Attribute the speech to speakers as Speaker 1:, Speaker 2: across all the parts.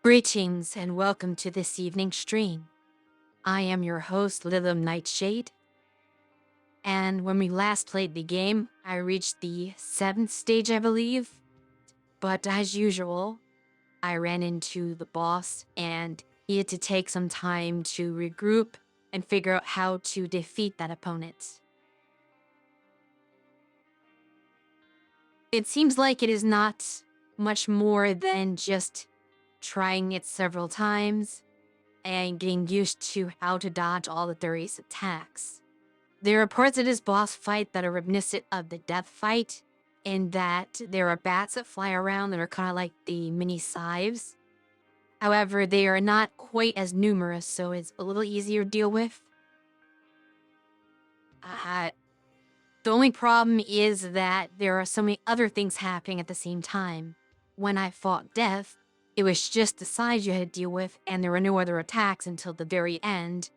Speaker 1: Greetings and welcome to this evening's stream. I am your host, Lilim Nightshade, and when we last played the game, I reached the 7th stage, I believe. But as usual, I ran into the boss and he had to take some time to regroup and figure out how to defeat that opponent. It seems like it is not much more than just trying it several times and getting used to how to dodge all the various attacks. There are parts of this boss fight that are reminiscent of the death fight, in that there are bats that fly around that are kind of like the mini scythes. However, they are not quite as numerous, so it's a little easier to deal with. The only problem is that there are so many other things happening at the same time. When I fought death, it was just the size you had to deal with, and there were no other attacks until the very end.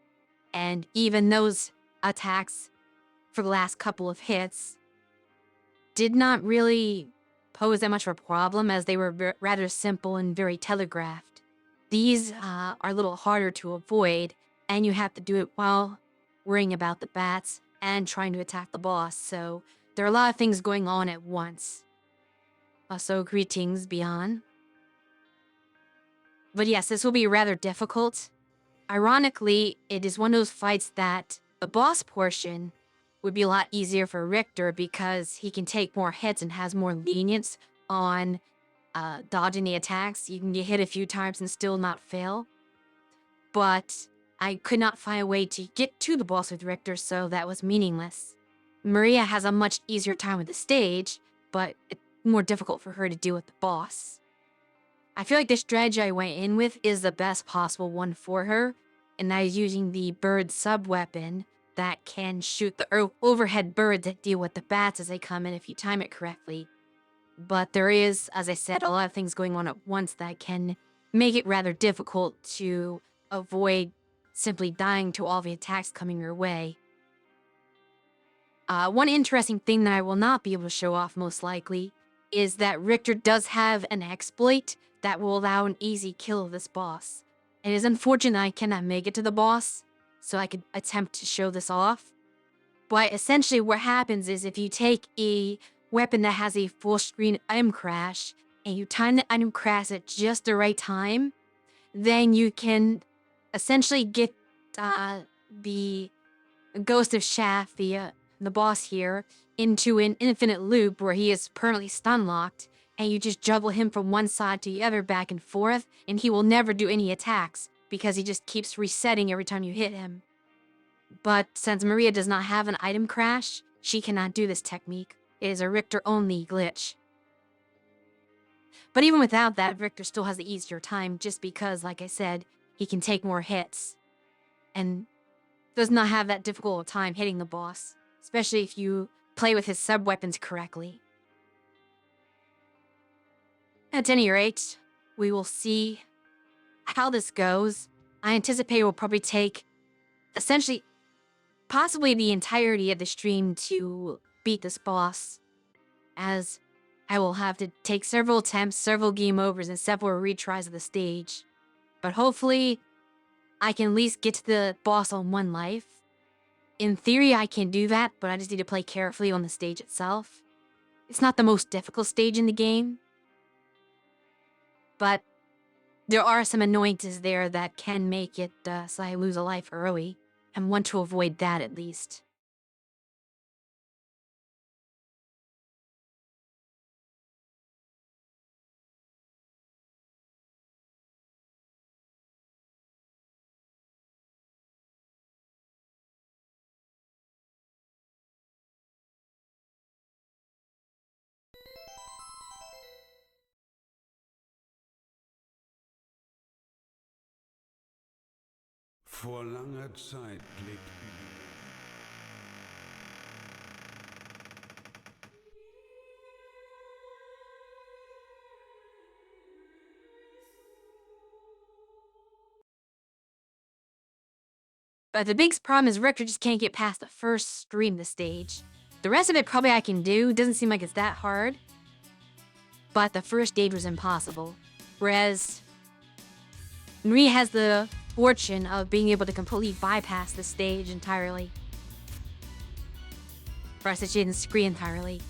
Speaker 1: And even those attacks, for the last couple of hits, did not really pose that much of a problem, as they were rather simple and very telegraphed. These are a little harder to avoid, and you have to do it while worrying about the bats and trying to attack the boss, so there are a lot of things going on at once. Also, greetings, Beyond. But yes, this will be rather difficult. Ironically, it is one of those fights that the boss portion would be a lot easier for Richter, because he can take more hits and has more lenience on dodging the attacks. You can get hit a few times and still not fail. But I could not find a way to get to the boss with Richter, so that was meaningless. Maria has a much easier time with the stage, but it's more difficult for her to deal with the boss. I feel like the strategy I went in with is the best possible one for her, and that is using the bird sub-weapon that can shoot the overhead birds that deal with the bats as they come in if you time it correctly. But there is, as I said, a lot of things going on at once that can make it rather difficult to avoid simply dying to all the attacks coming your way. One interesting thing that I will not be able to show off most likely is that Richter does have an exploit that will allow an easy kill of this boss. It is unfortunate I cannot make it to the boss, so I could attempt to show this off. But essentially what happens is, if you take a weapon that has a full screen item crash and you time the item crash at just the right time, then you can essentially get the Ghost of Shaft, the boss here, into an infinite loop where he is permanently stun locked, and you just juggle him from one side to the other back and forth, and he will never do any attacks because he just keeps resetting every time you hit him. But since Maria does not have an item crash, she cannot do this technique. It is a Richter-only glitch. But even without that, Richter still has the easier time, just because, like I said, he can take more hits and does not have that difficult a time hitting the boss, especially if you play with his sub-weapons correctly. At any rate, we will see how this goes. I anticipate it will probably take, essentially, possibly the entirety of the stream to beat this boss, as I will have to take several attempts, several game overs, and several retries of the stage. But hopefully, I can at least get to the boss on one life. In theory, I can do that, but I just need to play carefully on the stage itself. It's not the most difficult stage in the game, but there are some annoyances there that can make it so I lose a life early, and want to avoid that at least.
Speaker 2: Vor langer Zeit lebten
Speaker 1: But the biggest problem is Richter just can't get past the first stream of the stage. The rest of it probably I can do, doesn't seem like it's that hard. But the first stage was impossible. Whereas Marie has the fortune of being able to completely bypass the stage entirely. For us, she didn't screen entirely.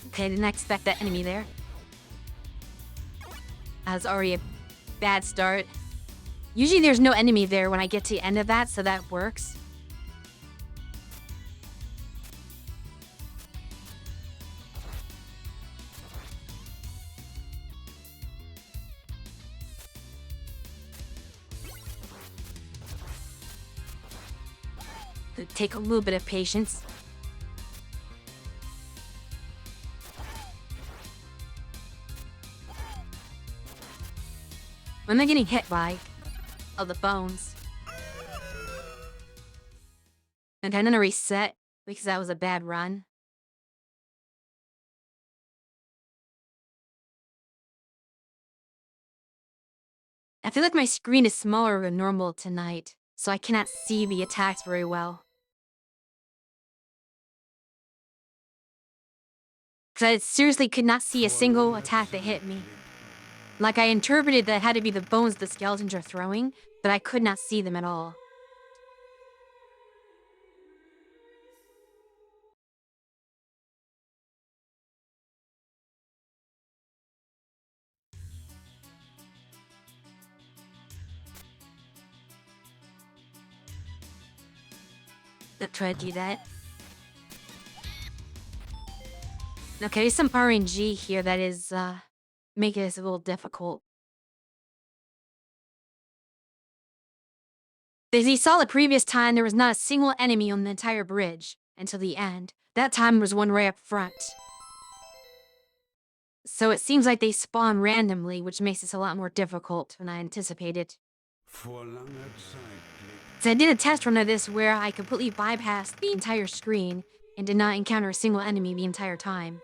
Speaker 1: Okay, didn't expect that enemy there. I was already Bad start. Usually there's no enemy there when I get to the end of that, so that works. It'll take a little bit of patience. What am I getting hit by? Oh, the bones. And I'm gonna reset because that was a bad run. I feel like my screen is smaller than normal tonight, so I cannot see the attacks very well. Because I seriously could not see a single attack that hit me. Like, I interpreted that it had to be the bones the skeletons are throwing, but I could not see them at all. Let's try to do that. Okay, there's some RNG here that is, making this a little difficult. As you saw the previous time, there was not a single enemy on the entire bridge until the end. That time was one right up front. So it seems like they spawn randomly, which makes this a lot more difficult than I anticipated. So I did a test run of this where I completely bypassed the entire screen and did not encounter a single enemy the entire time.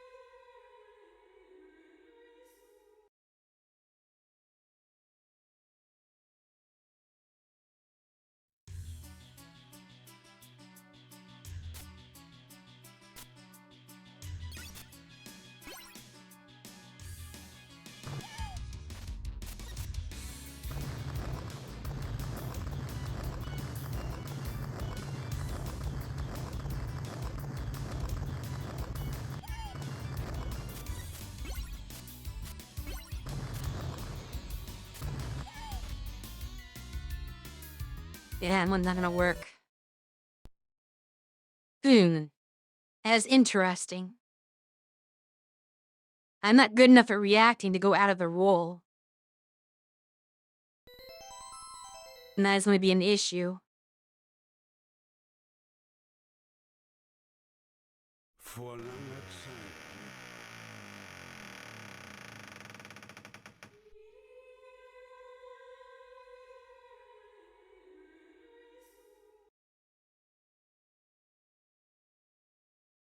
Speaker 1: Yeah, one's not gonna work. As interesting. I'm not good enough at reacting to go out of the role. And that is going to be an issue.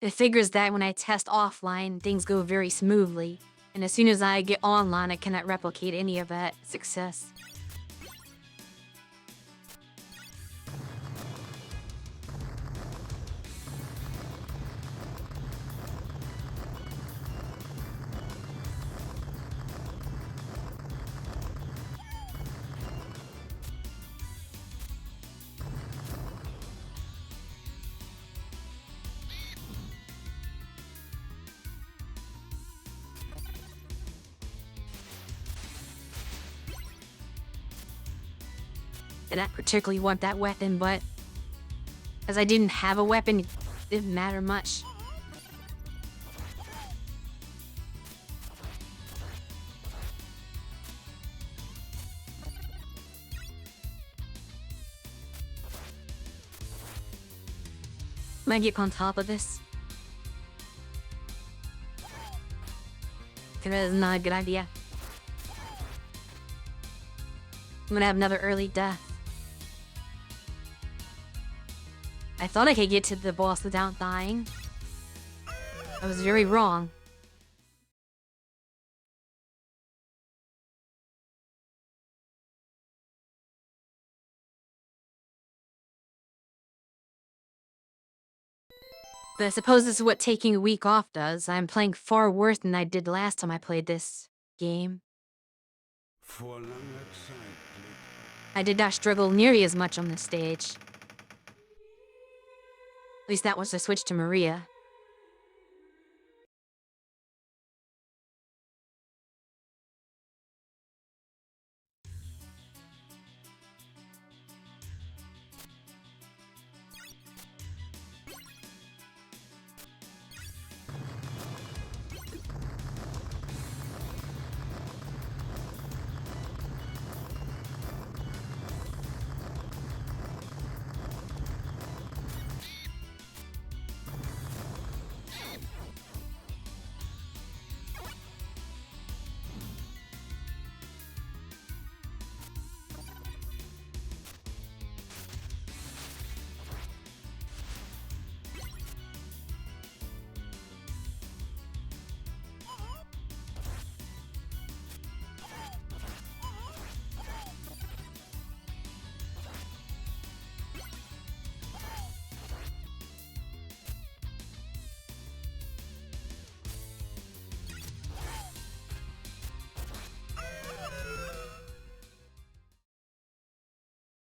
Speaker 1: It figures that when I test offline, things go very smoothly. And as soon as I get online, I cannot replicate any of that success. And I particularly want that weapon, but as I didn't have a weapon, it didn't matter much. Might get on top of this. That is not a good idea. I'm gonna have another early death. I thought I could get to the boss without dying. I was very wrong. But I suppose this is what taking a week off does. I'm playing far worse than I did last time I played this game. I did not struggle nearly as much on this stage. At least that was the switch to Maria.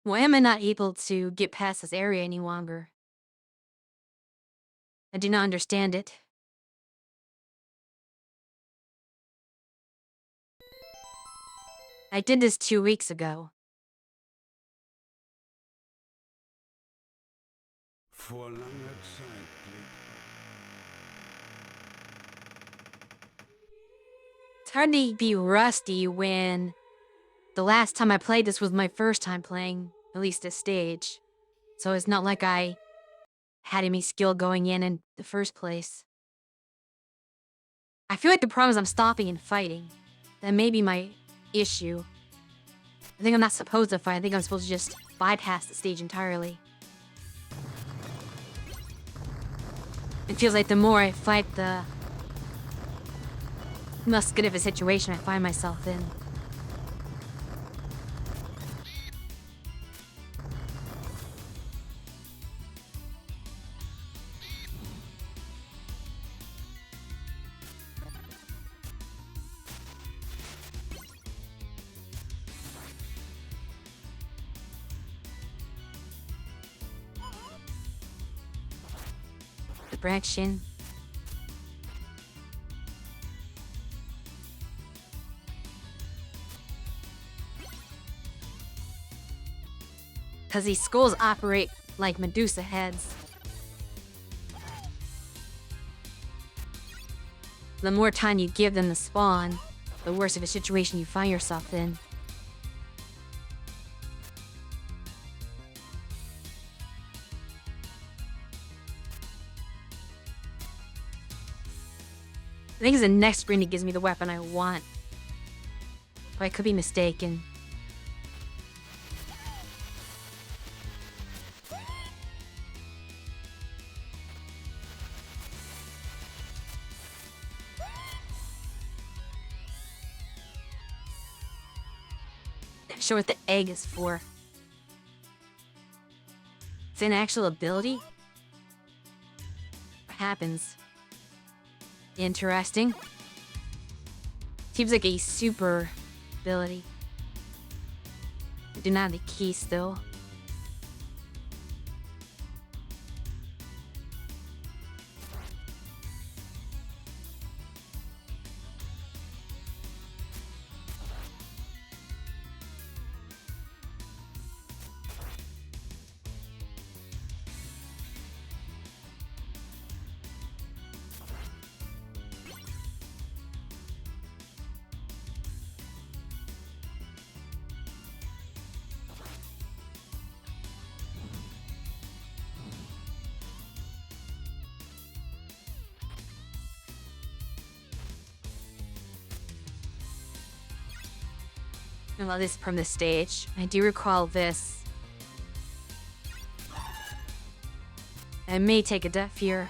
Speaker 1: Why am I not able to get past this area any longer? I do not understand it. I did this 2 weeks ago.
Speaker 2: Vor langer Zeit blieb
Speaker 1: It's hard to be rusty when the last time I played this was my first time playing, at least this stage. So it's not like I had any skill going in the first place. I feel like the problem is I'm stopping and fighting. That may be my issue. I think I'm not supposed to fight. I think I'm supposed to just bypass the stage entirely. It feels like the more I fight, the less good of a situation I find myself in. The branching. Because these skulls operate like Medusa heads. The more time you give them to spawn, the worse of a situation you find yourself in. I think it's the next screen that gives me the weapon I want. But I could be mistaken. Not sure what the egg is for. It's an actual ability? What happens? Interesting. Seems like a super ability. I do not have the key still. Well, this is from the stage. I do recall this. I may take a death here.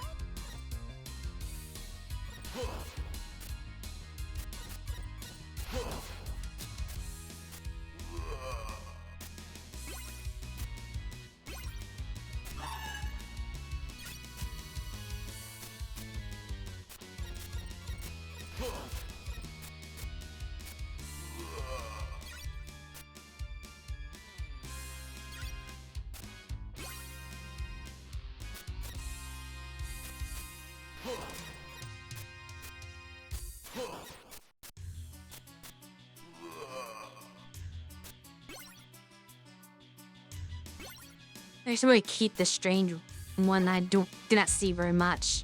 Speaker 1: I should really keep this strange one I do not see very much.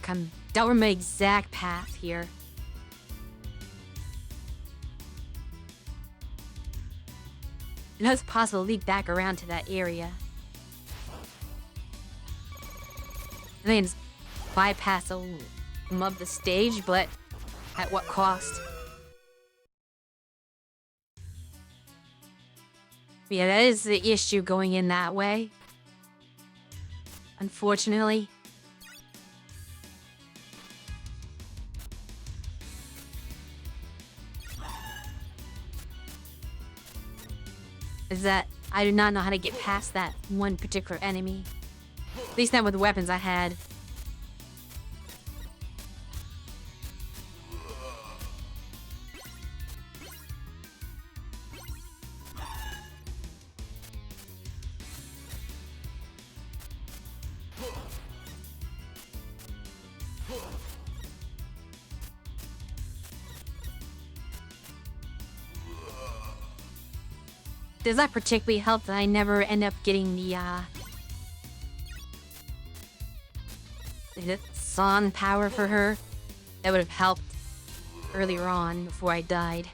Speaker 1: Don't remember my exact path here. It is possible to lead back around to that area. I mean, it's bypass of the stage, but at what cost? Yeah, that is the issue going in that way. Unfortunately. Is that I do not know how to get past that one particular enemy. At least not with the weapons I had. Does that particularly help that I never end up getting the Son power for her? That would have helped earlier on before I died.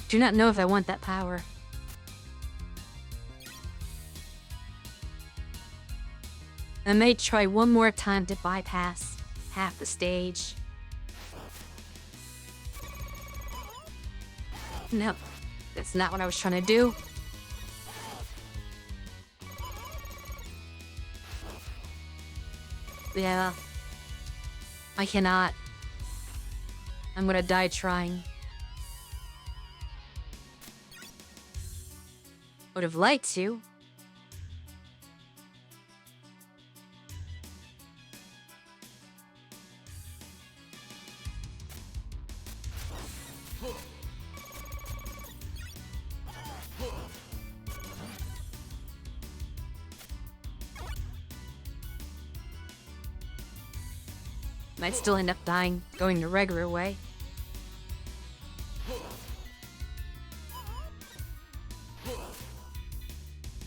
Speaker 1: Do not know if I want that power. I may try one more time to bypass half the stage. No, that's not what I was trying to do. Yeah, I cannot. I'm gonna die trying. Would have liked to. Might still end up dying, going the regular way.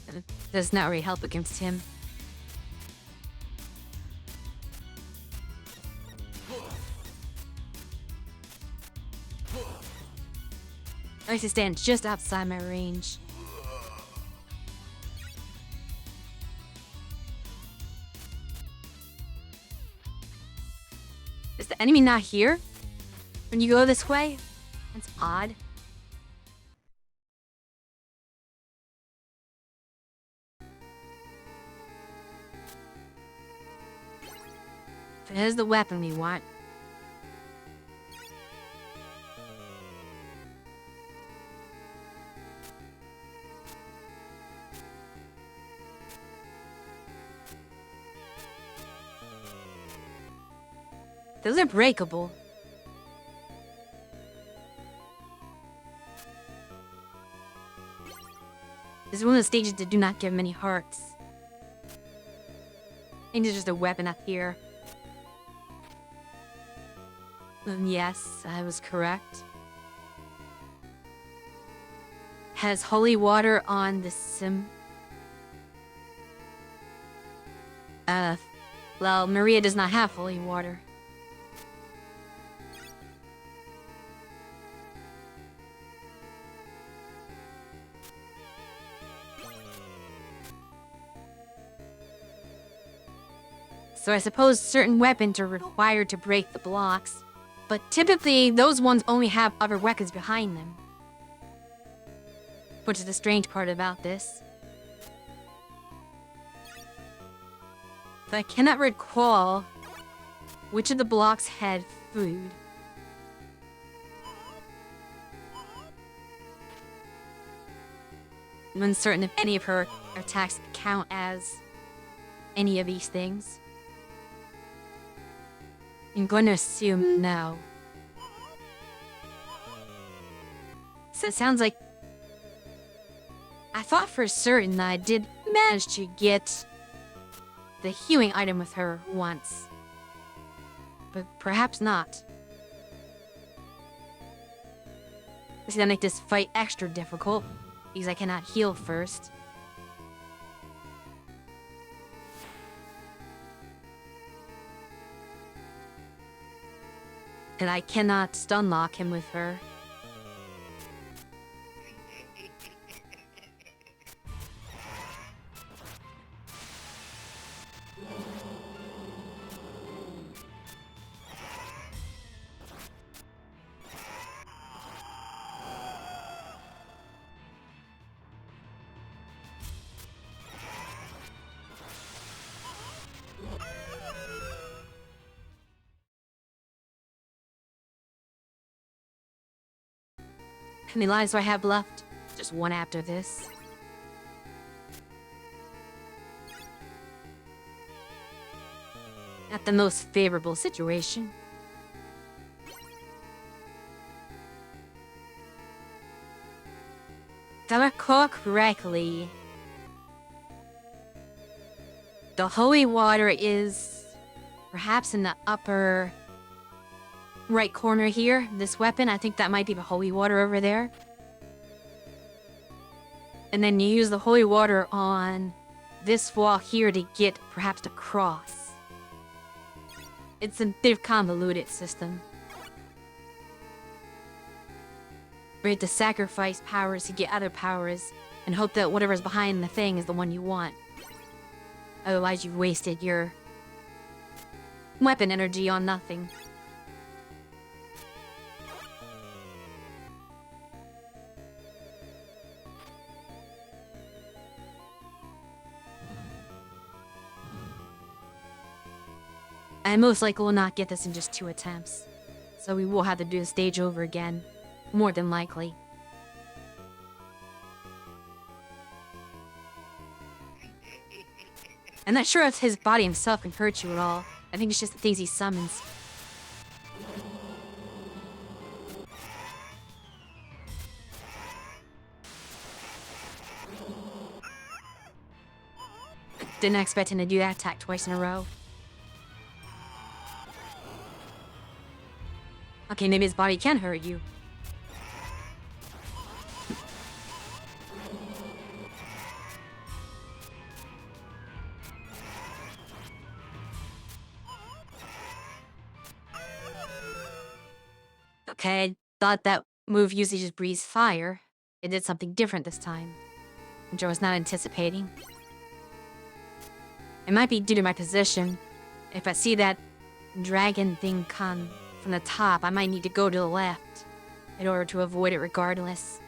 Speaker 1: It does not really help against him. I used to stand just outside my range. Is the enemy not here when you go this way? That's odd. But here's the weapon we want. Those are breakable. This is one of the stages that do not give many hearts. I think there's just a weapon up here. Yes, I was correct. Has holy water on the sim. Well, Maria does not have holy water. So I suppose certain weapons are required to break the blocks, but typically those ones only have other weapons behind them. Which is the strange part about this. So I cannot recall which of the blocks had food. I'm uncertain if any of her attacks count as any of these things. I'm going to assume no. So it sounds like I thought for certain that I did manage to get the healing item with her once. But perhaps not. This is gonna make this fight extra difficult, because I cannot heal first. And I cannot stun lock him with her. How many lives do I have left? Just one after this. Not the most favorable situation. If I recall correctly, the holy water is perhaps in the upper right corner here, this weapon. I think that might be the holy water over there. And then you use the holy water on this wall here to get perhaps the cross. It's a bit of convoluted system. You have to sacrifice powers to get other powers and hope that whatever's behind the thing is the one you want. Otherwise, you've wasted your weapon energy on nothing. I most likely will not get this in just 2 attempts, so we will have to do the stage over again, more than likely. I'm not sure if his body himself can hurt you at all. I think it's just the things he summons. Didn't expect him to do that attack twice in a row. Okay, maybe his body can hurt you. Okay, I thought that move usually just breathes fire. It did something different this time, which I was not anticipating. It might be due to my position. If I see that dragon thing come from the top, I might need to go to the left in order to avoid it regardless.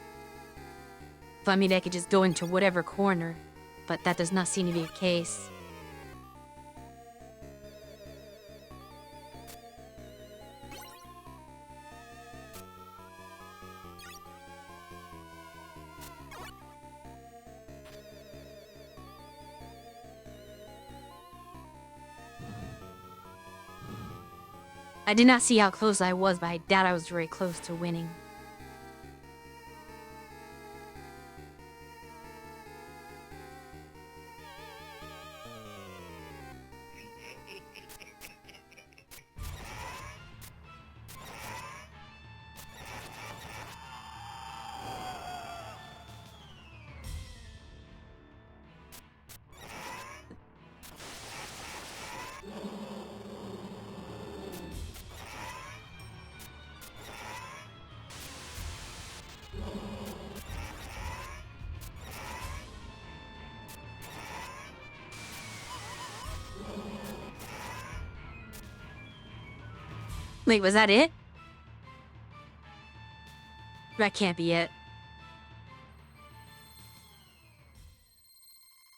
Speaker 1: If I mean, I could just go into whatever corner, but that does not seem to be the case. I did not see how close I was, but I doubt I was very close to winning. Wait, was that it? That can't be it.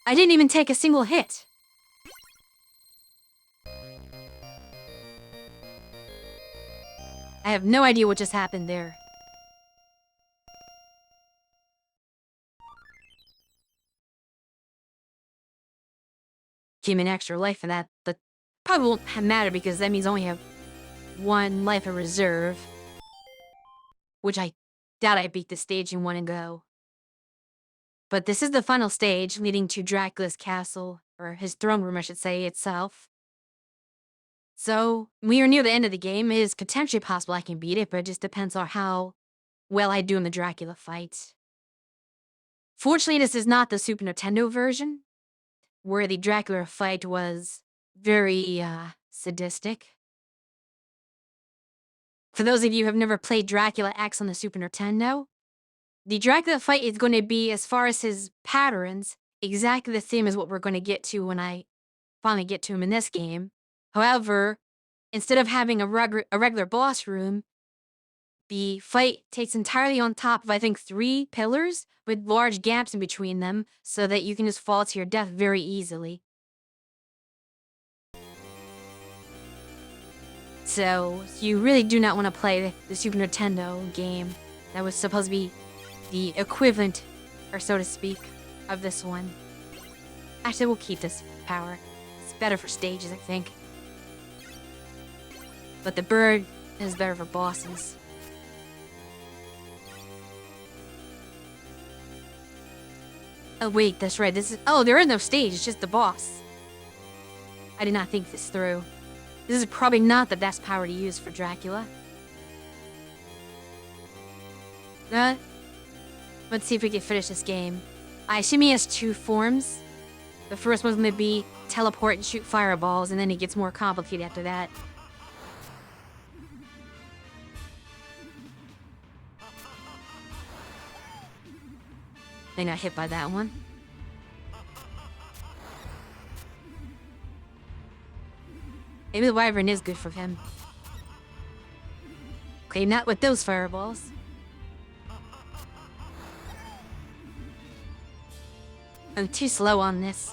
Speaker 1: I didn't even take a single hit. I have no idea what just happened there. Give me an extra life for that, but probably won't matter because that means I only have 1 life in reserve. Which I doubt I beat the stage in 1 go. But this is the final stage leading to Dracula's castle, or his throne room I should say, itself. So, we are near the end of the game. It is potentially possible I can beat it, but it just depends on how well I do in the Dracula fight. Fortunately, this is not the Super Nintendo version, where the Dracula fight was very, sadistic. For those of you who have never played Dracula X on the Super Nintendo, the Dracula fight is going to be, as far as his patterns, exactly the same as what we're going to get to when I finally get to him in this game. However, instead of having a regular boss room, the fight takes entirely on top of, I think, 3 pillars with large gaps in between them so that you can just fall to your death very easily. So, you really do not want to play the Super Nintendo game that was supposed to be the equivalent, or so to speak, of this one. Actually, we'll keep this power. It's better for stages, I think. But the bird is better for bosses. Oh wait, that's right, this is- oh, there is no stage, it's just the boss. I did not think this through. This is probably not the best power to use for Dracula. Uh, let's see if we can finish this game. I assume he has two forms. The first one's gonna be teleport and shoot fireballs, and then it gets more complicated after that. They got hit by that one. Maybe the wyvern is good for him. Okay, not with those fireballs. I'm too slow on this.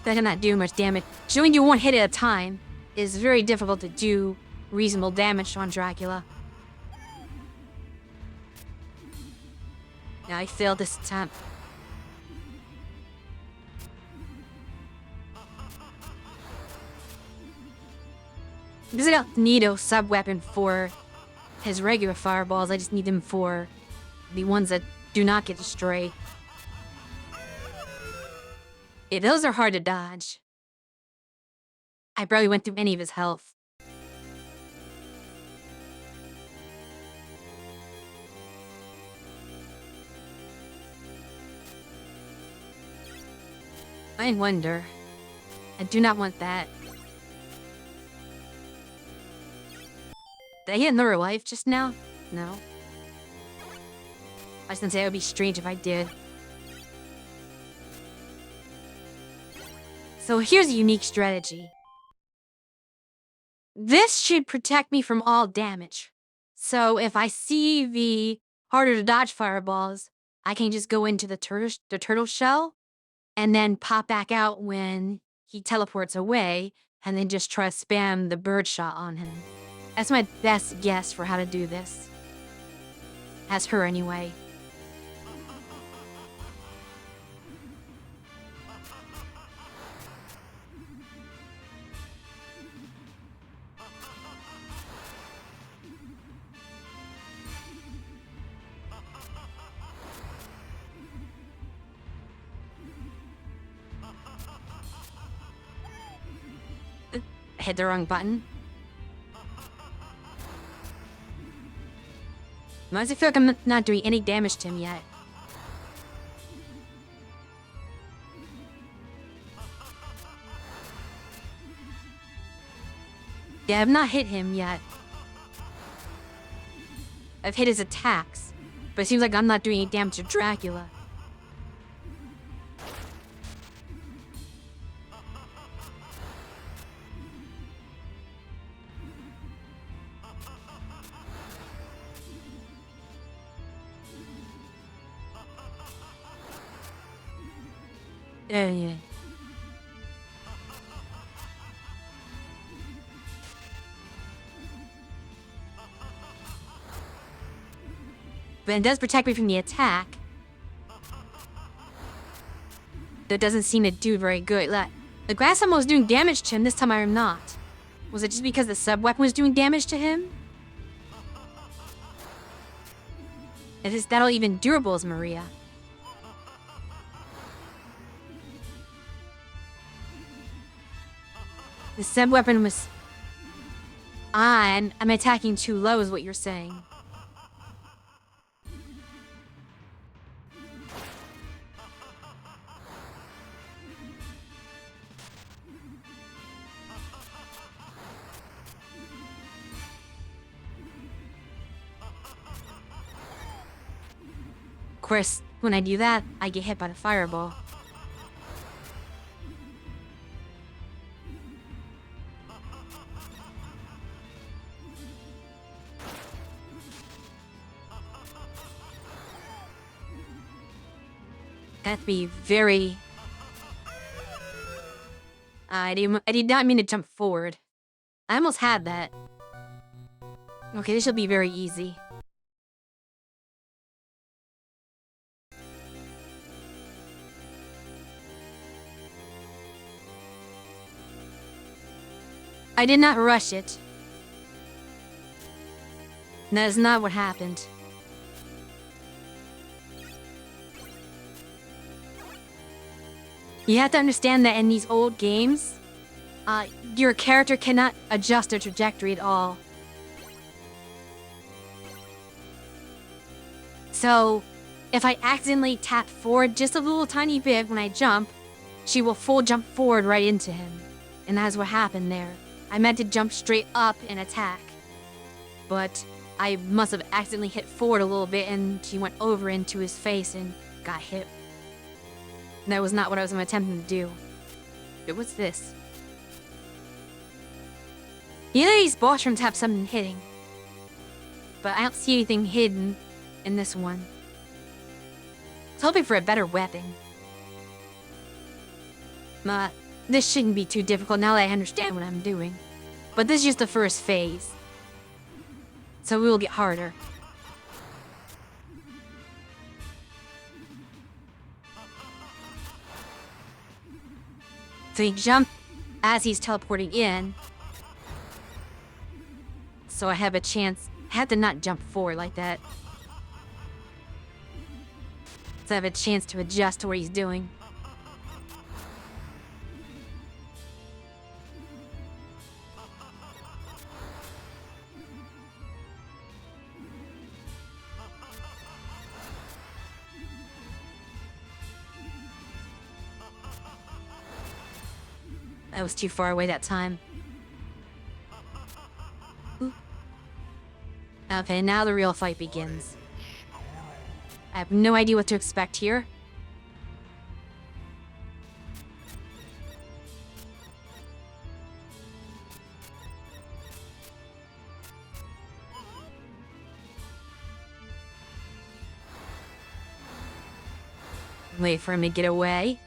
Speaker 1: That cannot do much damage. Showing you one hit at a time is very difficult to do reasonable damage on Dracula. Now I failed this attempt. Because I don't need a sub-weapon for his regular fireballs, I just need them for the ones that do not get destroyed. Yeah, those are hard to dodge. I barely went through any of his health. I wonder. I do not want that. Did I get another life just now? No. I was gonna say it would be strange if I did. So here's a unique strategy. This should protect me from all damage. So if I see the harder to dodge fireballs, I can just go into the turtle shell and then pop back out when he teleports away and then just try to spam the bird shot on him. That's my best guess for how to do this. As her anyway. Hit the wrong button. Why does it feel like I'm not doing any damage to him yet? Yeah, I've not hit him yet. I've hit his attacks, but it seems like I'm not doing any damage to Dracula. Yeah. But it does protect me from the attack. That doesn't seem to do very good. Like, the glass ammo was doing damage to him, this time I'm not. Was it just because the sub-weapon was doing damage to him? Is that all even durable as Maria? The sub-weapon was on. I'm attacking too low is what you're saying. Of course, when I do that, I get hit by the fireball. I have to be very... I did not mean to jump forward. I almost had that. Okay, this should be very easy. I did not rush it. That is not what happened. You have to understand that in these old games, your character cannot adjust their trajectory at all. So, if I accidentally tap forward just a little tiny bit when I jump, she will full jump forward right into him. And that's what happened there. I meant to jump straight up and attack. But I must have accidentally hit forward a little bit and she went over into his face and got hit. That was not what I was attempting to do. But what's this? You know these boss rooms have something hidden. But I don't see anything hidden in this one. I was hoping for a better weapon. This shouldn't be too difficult now that I understand what I'm doing. But this is just the first phase. So we will get harder. So you jump as he's teleporting in. So I have a chance. I have to not jump forward like that. So I have a chance to adjust to what he's doing. I was too far away that time. Ooh. Okay, now the real fight begins. I have no idea what to expect here. Wait for him to get away.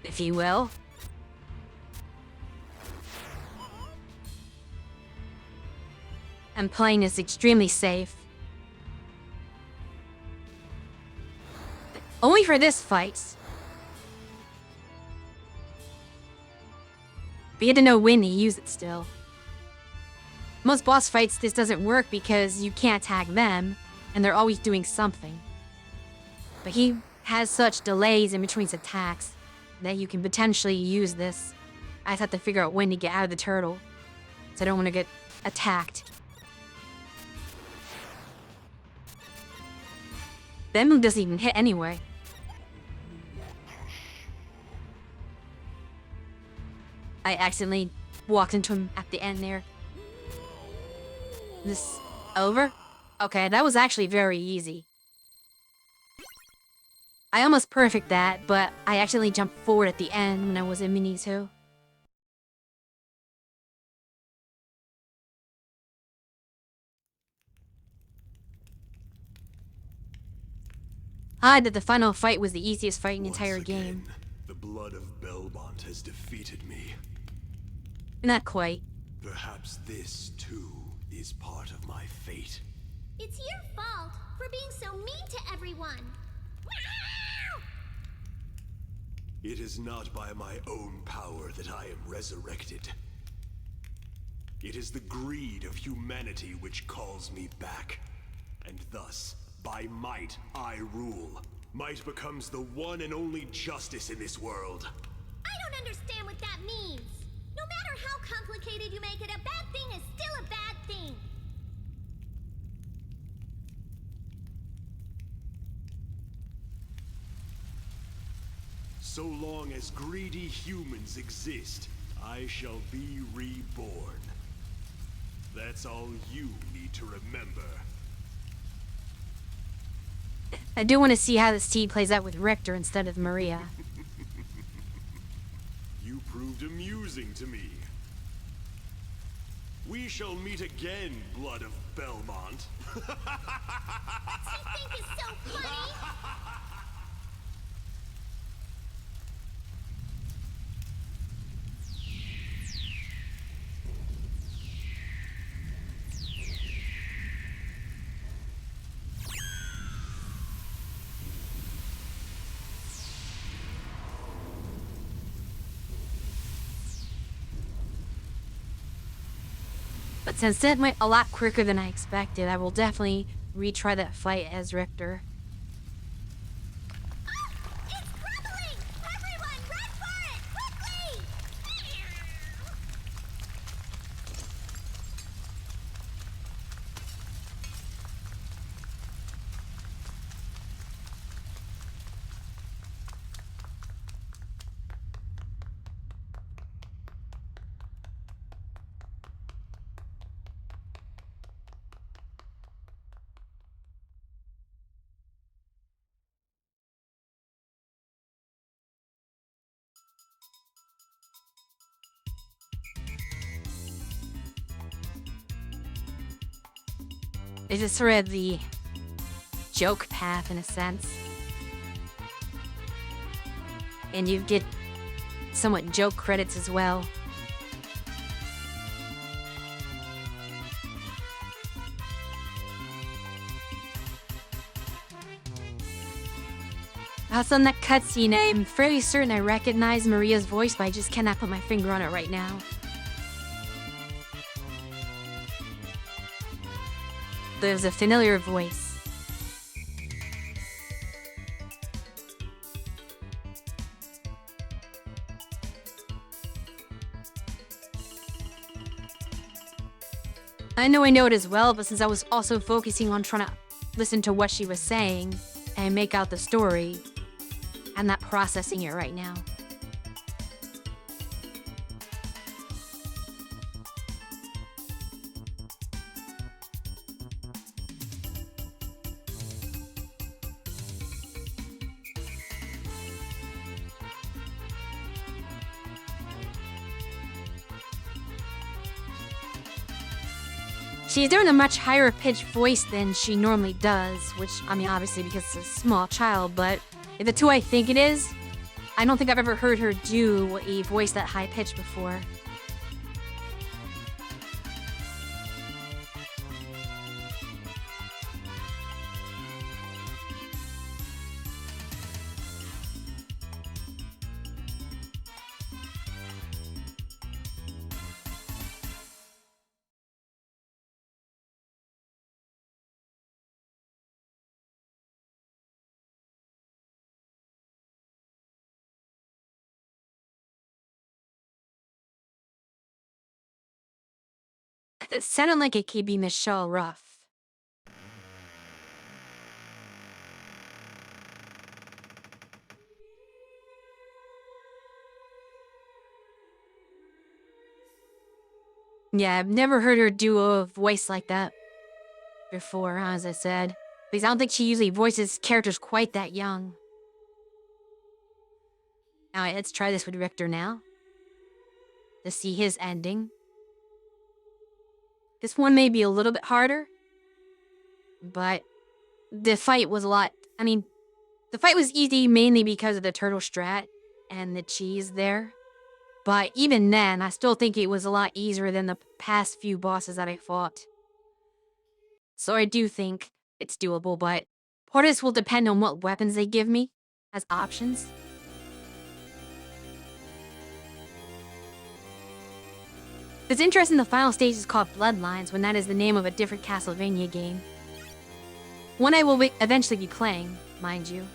Speaker 1: If you will. And playing is extremely safe. Only for this fight. But you had to know when to use it still. Most boss fights this doesn't work because you can't attack them, and they're always doing something. But he has such delays in between his attacks that you can potentially use this. I just have to figure out when to get out of the turtle, so I don't want to get attacked. That move doesn't even hit anyway. I accidentally walked into him at the end there. This over? Okay, that was actually very easy. I almost perfect that, but I accidentally jumped forward at the end when I was in Mini 2. That the final fight was the easiest fight in the entire game.
Speaker 2: The blood of Belmont has defeated me.
Speaker 1: Not quite.
Speaker 2: Perhaps this, too, is part of my fate.
Speaker 3: It's your fault for being so mean to everyone.
Speaker 2: It is not by my own power that I am resurrected. It is the greed of humanity which calls me back. And thus, by might, I rule. Might becomes the one and only justice in this world.
Speaker 3: I don't understand what that means. No matter how complicated you make it, a bad thing is still a bad thing.
Speaker 2: So long as greedy humans exist, I shall be reborn. That's all you need to remember.
Speaker 1: I do want to see how this scene plays out with Richter instead of Maria.
Speaker 2: You proved amusing to me. We shall meet again, blood of Belmont.
Speaker 3: What you think is so funny?
Speaker 1: But since that went a lot quicker than I expected, I will definitely retry that fight as Richter. It's just sort of the joke path in a sense. And you get somewhat joke credits as well. Also in that cutscene, I'm fairly certain I recognize Maria's voice, but I just cannot put my finger on it right now. There's a familiar voice. I know it as well, but since I was also focusing on trying to listen to what she was saying and make out the story, I'm not processing it right now. She's doing a much higher pitched voice than she normally does, which, I mean, obviously because it's a small child, but if it's who I think it is, I don't think I've ever heard her do a voice that high pitched before. It sounded like it could be Michelle Ruff. Yeah, I've never heard her do a voice like that before, as I said. Because I don't think she usually voices characters quite that young. Alright, let's try this with Richter now. To see his ending. This one may be a little bit harder. But the fight was a lot... I mean, the fight was easy mainly because of the turtle strat and the cheese there. But even then, I still think it was a lot easier than the past few bosses that I fought. So I do think it's doable, but part of this will depend on what weapons they give me as options. It's interesting the final stage is called Bloodlines when that is the name of a different Castlevania game. One I will eventually be playing, mind you.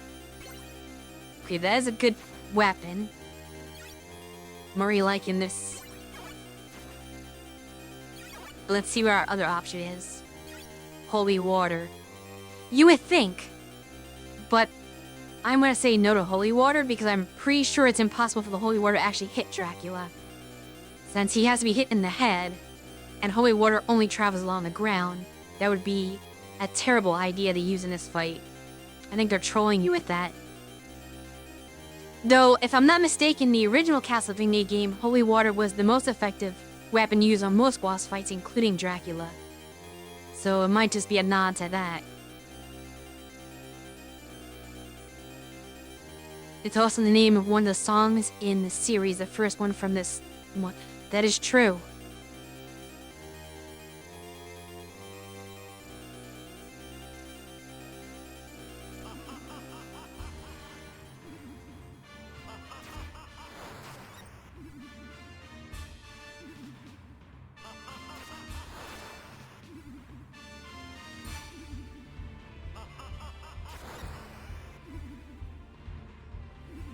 Speaker 1: Okay, that is a good weapon. Murray liking this. Let's see where our other option is. Holy water. You would think, but I'm gonna say no to holy water because I'm pretty sure it's impossible for the holy water to actually hit Dracula. Since he has to be hit in the head, and holy water only travels along the ground, that would be a terrible idea to use in this fight. I think they're trolling you with that. Though, if I'm not mistaken, the original Castlevania game, holy water was the most effective weapon used on most boss fights, including Dracula. So it might just be a nod to that. It's also the name of one of the songs in the series, the first one from this one. That is true.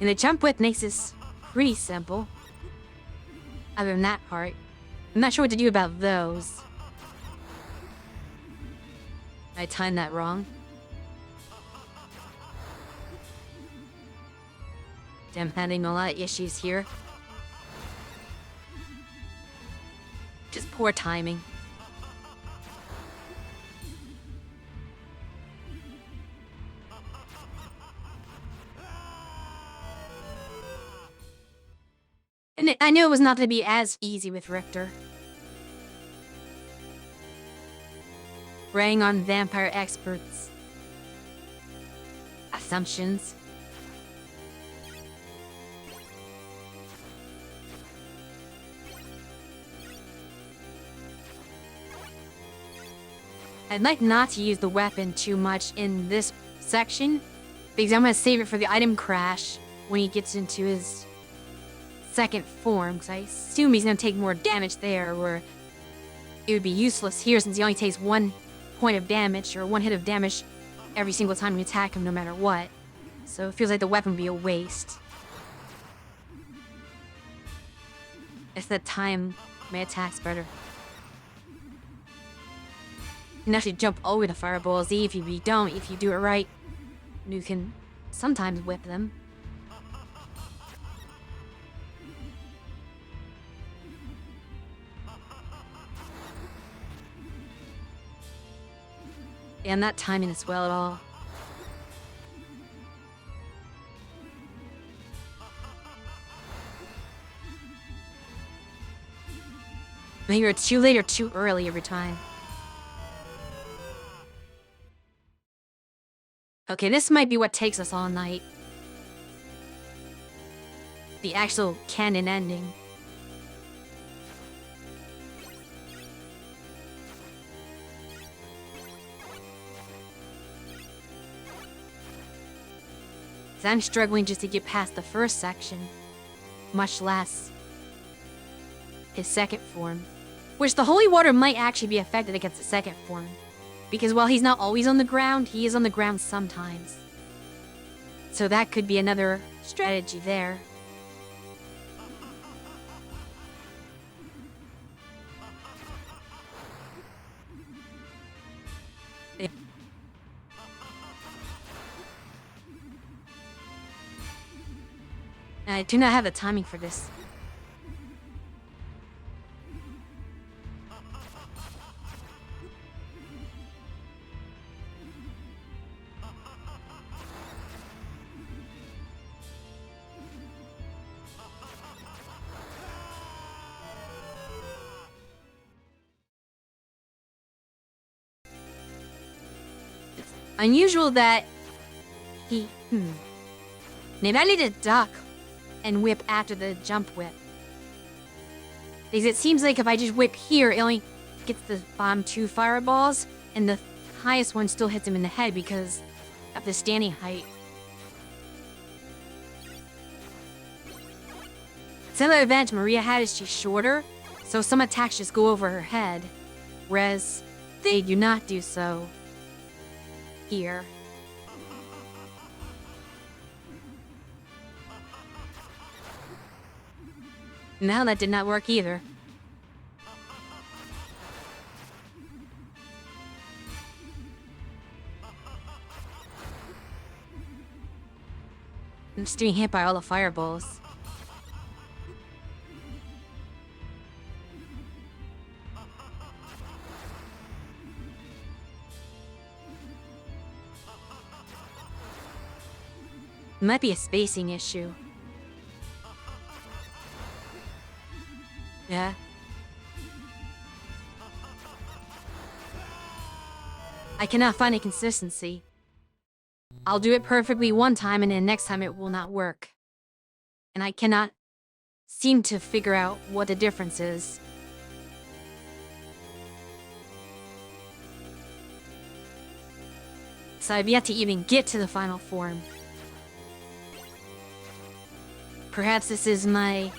Speaker 1: And the jump width makes this pretty simple. Other than that part. I'm not sure what to do about those. I timed that wrong. I'm having a lot of issues here. Just poor timing. And I knew it was not going to be as easy with Richter. preying on vampire experts' assumptions. I'd like not to use the weapon too much in this section, because I'm going to save it for the item crash when he gets into his second form, because I assume he's going to take more damage there, where it would be useless here since he only takes 1 point of damage, or 1 hit of damage every single time you attack him, no matter what. So it feels like the weapon would be a waste. It's that time my attack's better. You can actually jump over the fireballs if you don't. If you do it right, you can sometimes whip them. And that timing as well at all. But you're too late or too early every time. Okay, this might be what takes us all night. The actual canon ending. So I'm struggling just to get past the first section, much less his second form. Which the holy water might actually be affected against the second form. Because while he's not always on the ground, he is on the ground sometimes. So that could be another strategy there. I do not have the timing for this. It's unusual that he... Maybe I need to duck and whip after the jump whip. Because it seems like if I just whip here, it only gets the bottom 2 fireballs, and the highest one still hits him in the head because of the standing height. Some advantage Maria had is she's shorter, so some attacks just go over her head, whereas they do not do so here. Now that did not work either. I'm just being hit by all the fireballs. It might be a spacing issue. Yeah. I cannot find a consistency. I'll do it perfectly one time and then next time it will not work. And I cannot seem to figure out what the difference is. So I've yet to even get to the final form. Perhaps this is my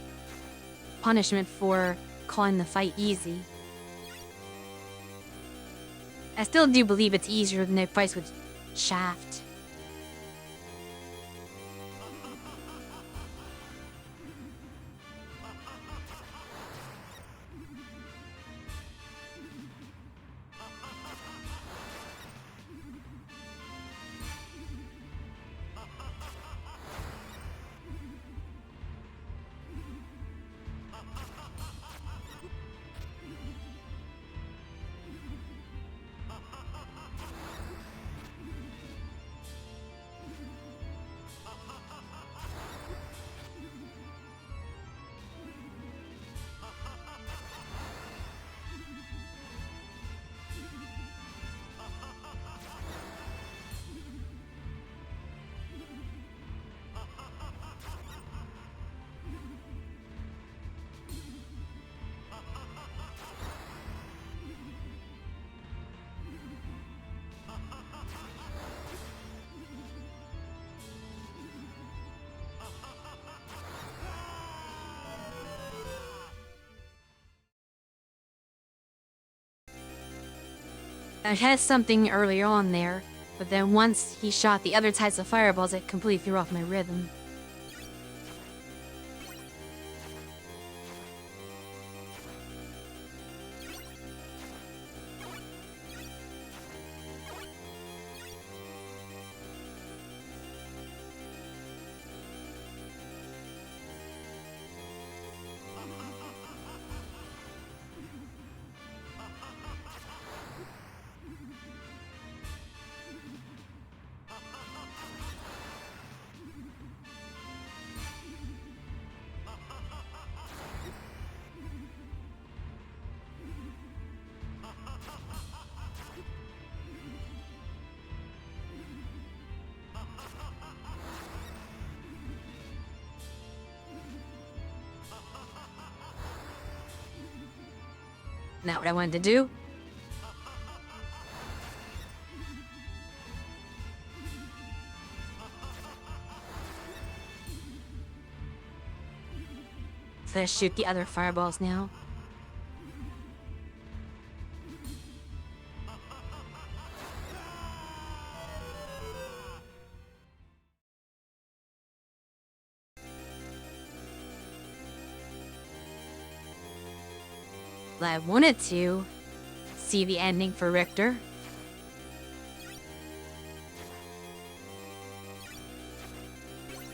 Speaker 1: punishment for calling the fight easy. I still do believe it's easier than the fights with Shaft. I had something earlier on there, but then once he shot the other types of fireballs, it completely threw off my rhythm. Not what I wanted to do. So let's shoot the other fireballs now. I wanted to see the ending for Richter.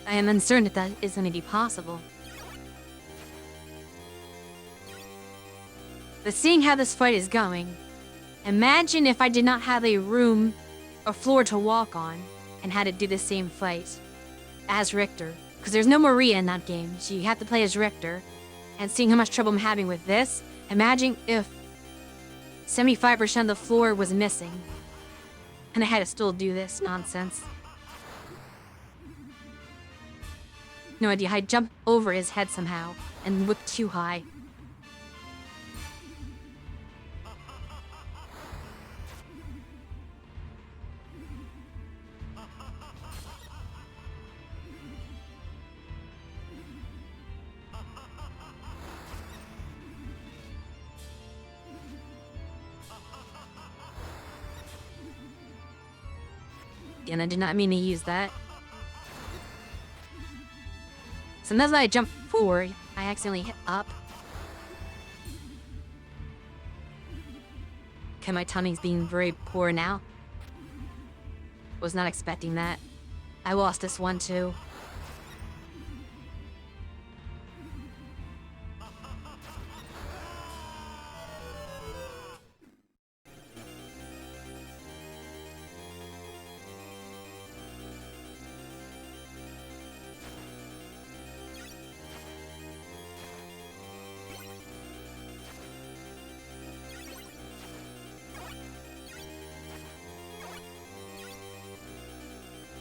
Speaker 1: I am uncertain if that is going to be possible. But seeing how this fight is going, imagine if I did not have a room or floor to walk on and had to do the same fight as Richter. Because there's no Maria in that game, so you have to play as Richter. And seeing how much trouble I'm having with this, imagine if 75% of the floor was missing and I had to still do this nonsense. No idea, I jumped over his head somehow and whipped too high. And I did not mean to use that. So as I jump forward, I accidentally hit up. Okay, my timing's being very poor now. Was not expecting that. I lost this one too.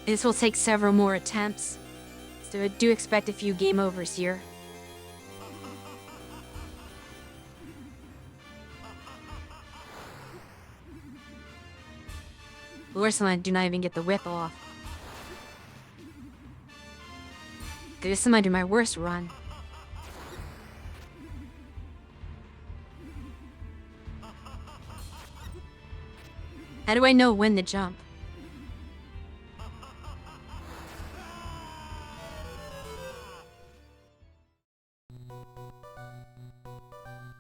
Speaker 1: This will take several more attempts, so I do expect a few game overs here. The worst one, I do not even get the whip off. This might be my worst run. How do I know when to jump?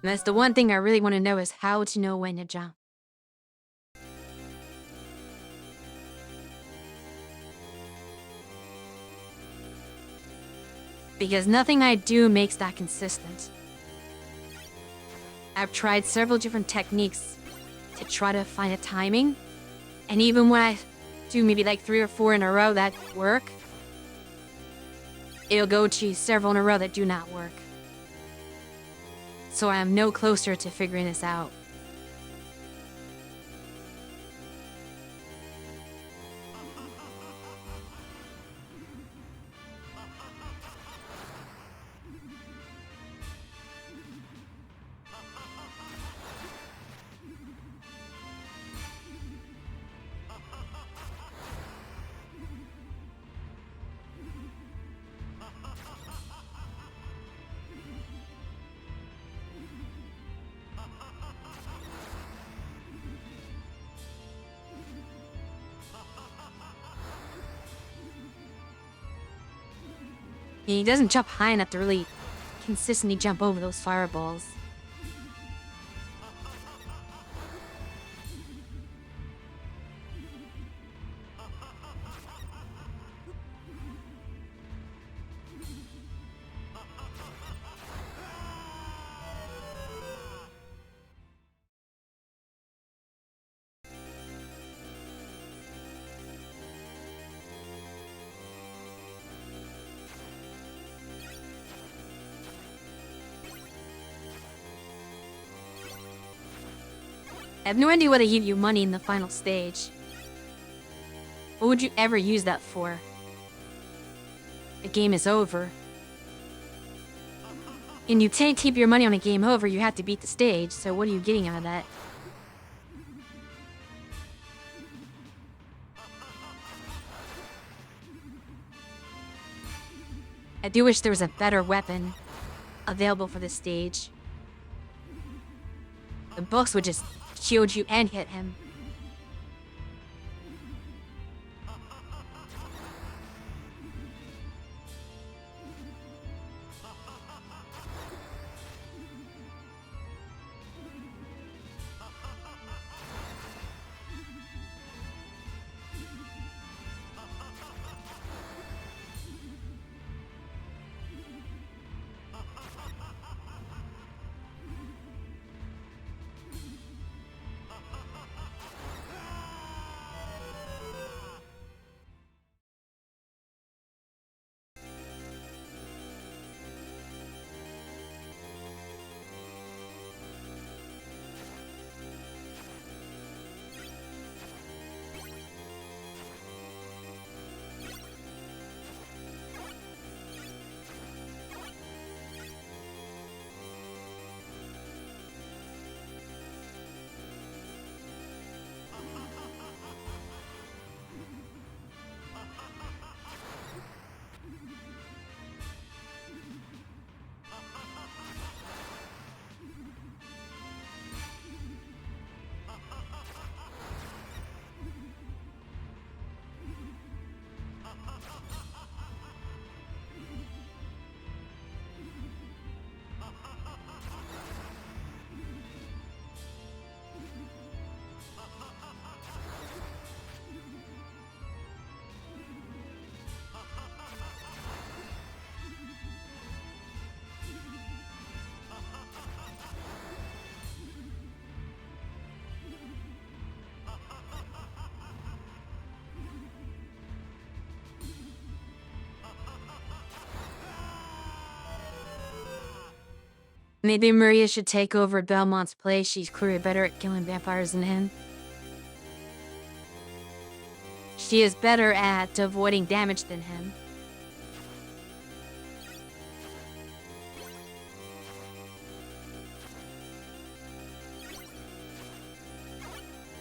Speaker 1: And that's the one thing I really want to know is how to know when to jump. Because nothing I do makes that consistent. I've tried several different techniques to try to find a timing, and even when I do maybe like 3 or 4 in a row that work, it'll go to several in a row that do not work. So I am no closer to figuring this out. He doesn't jump high enough to really consistently jump over those fireballs. I have no idea why they give you money in the final stage. What would you ever use that for? The game is over. And you can't keep your money on a game over, you have to beat the stage, so what are you getting out of that? I do wish there was a better weapon available for this stage. The books would just shield you and hit him. Maybe Maria should take over at Belmont's place. She's clearly better at killing vampires than him. She is better at avoiding damage than him.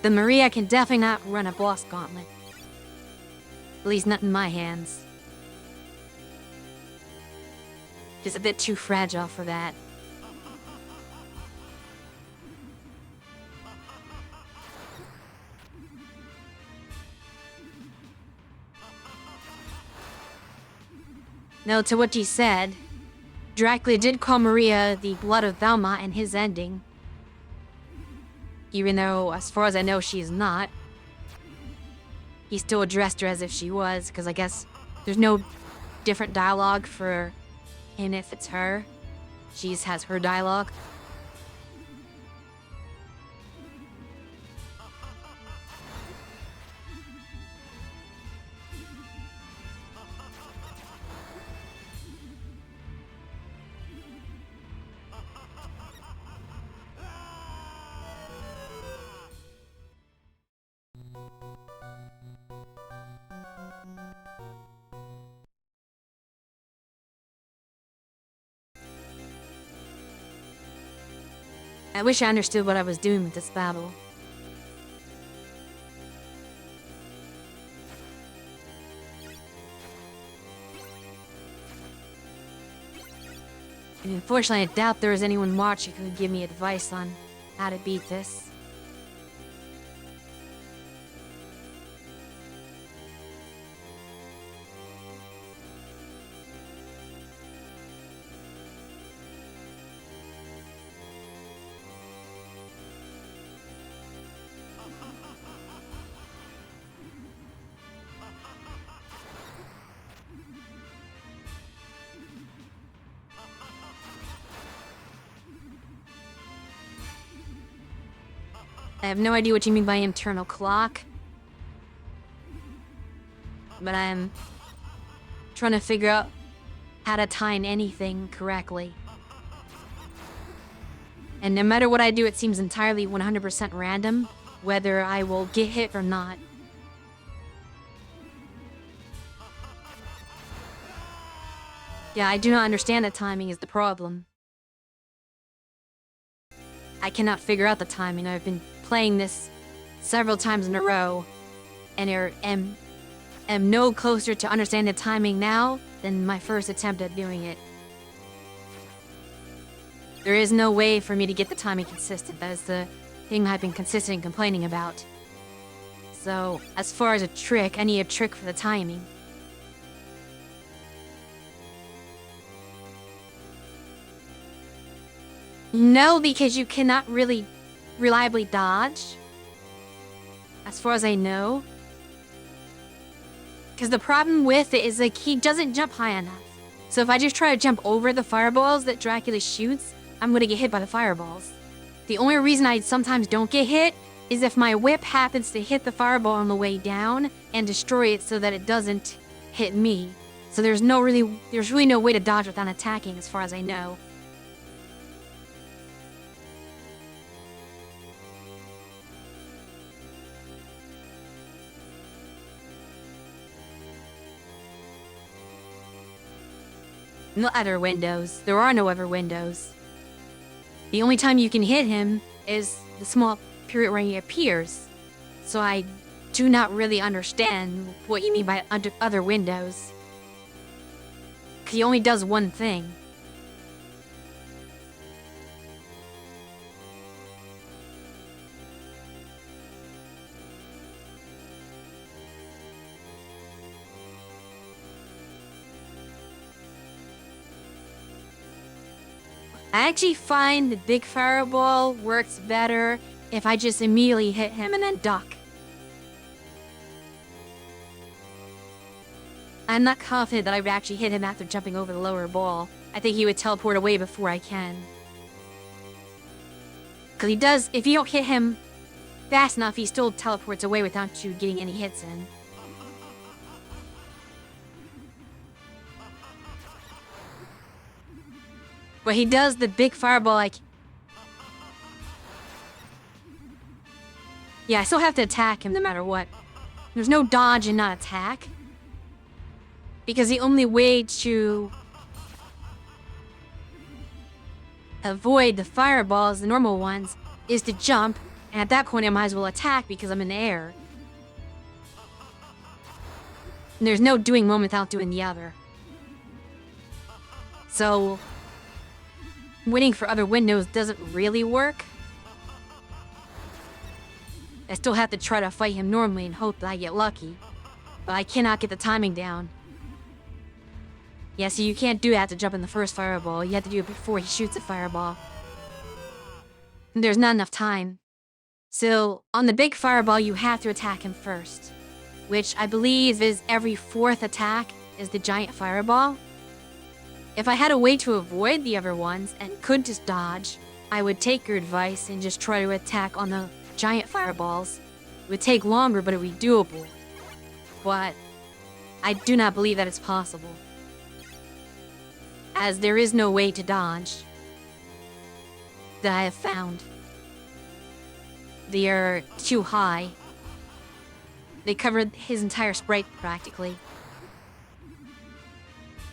Speaker 1: The Maria can definitely not run a boss gauntlet. At least not in my hands. She's a bit too fragile for that. No, to what you said, Dracula did call Maria the blood of Velma in his ending. Even though, as far as I know, she is not. He still addressed her as if she was, because I guess there's no different dialogue for him if it's her. She just has her dialogue. I wish I understood what I was doing with this battle. And unfortunately, I doubt there is anyone watching who could give me advice on how to beat this. I have no idea what you mean by internal clock. But I'm trying to figure out how to time anything correctly. And no matter what I do, it seems entirely 100% random whether I will get hit or not. Yeah, I do not understand the timing is the problem. I cannot figure out the timing. I've been playing this several times in a row, and am no closer to understand the timing now than my first attempt at doing it. There is no way for me to get the timing consistent. That is the thing I've been consistent complaining about. So, as far as a trick, I need a trick for the timing. No, because you cannot really reliably dodge. As far as I know. Because the problem with it is, like, he doesn't jump high enough. So if I just try to jump over the fireballs that Dracula shoots, I'm gonna get hit by the fireballs. The only reason I sometimes don't get hit is if my whip happens to hit the fireball on the way down and destroy it so that it doesn't hit me. So there's really no way to dodge without attacking, as far as I know. No other windows. There are no other windows. The only time you can hit him is the small period where he appears. So I do not really understand what you mean by other windows. He only does one thing. I actually find the big fireball works better if I just immediately hit him and then duck. I'm not confident that I would actually hit him after jumping over the lower ball. I think he would teleport away before I can. Because he does, if you don't hit him fast enough, he still teleports away without you getting any hits in. But he does the big fireball, like... Yeah, I still have to attack him no matter what. There's no dodge and not attack. Because the only way to avoid the fireballs, the normal ones, is to jump. And at that point, I might as well attack because I'm in the air. And there's no doing one without doing the other. So... waiting for other windows doesn't really work. I still have to try to fight him normally and hope that I get lucky. But I cannot get the timing down. Yeah, so you can't do that to jump in the first fireball. You have to do it before he shoots a fireball. And there's not enough time. So, on the big fireball, you have to attack him first. Which I believe is every fourth attack is the giant fireball. If I had a way to avoid the other ones and could just dodge, I would take your advice and just try to attack on the giant fireballs. It would take longer, but it would be doable. But I do not believe that it's possible, as there is no way to dodge that I have found. They are too high. They covered his entire sprite practically.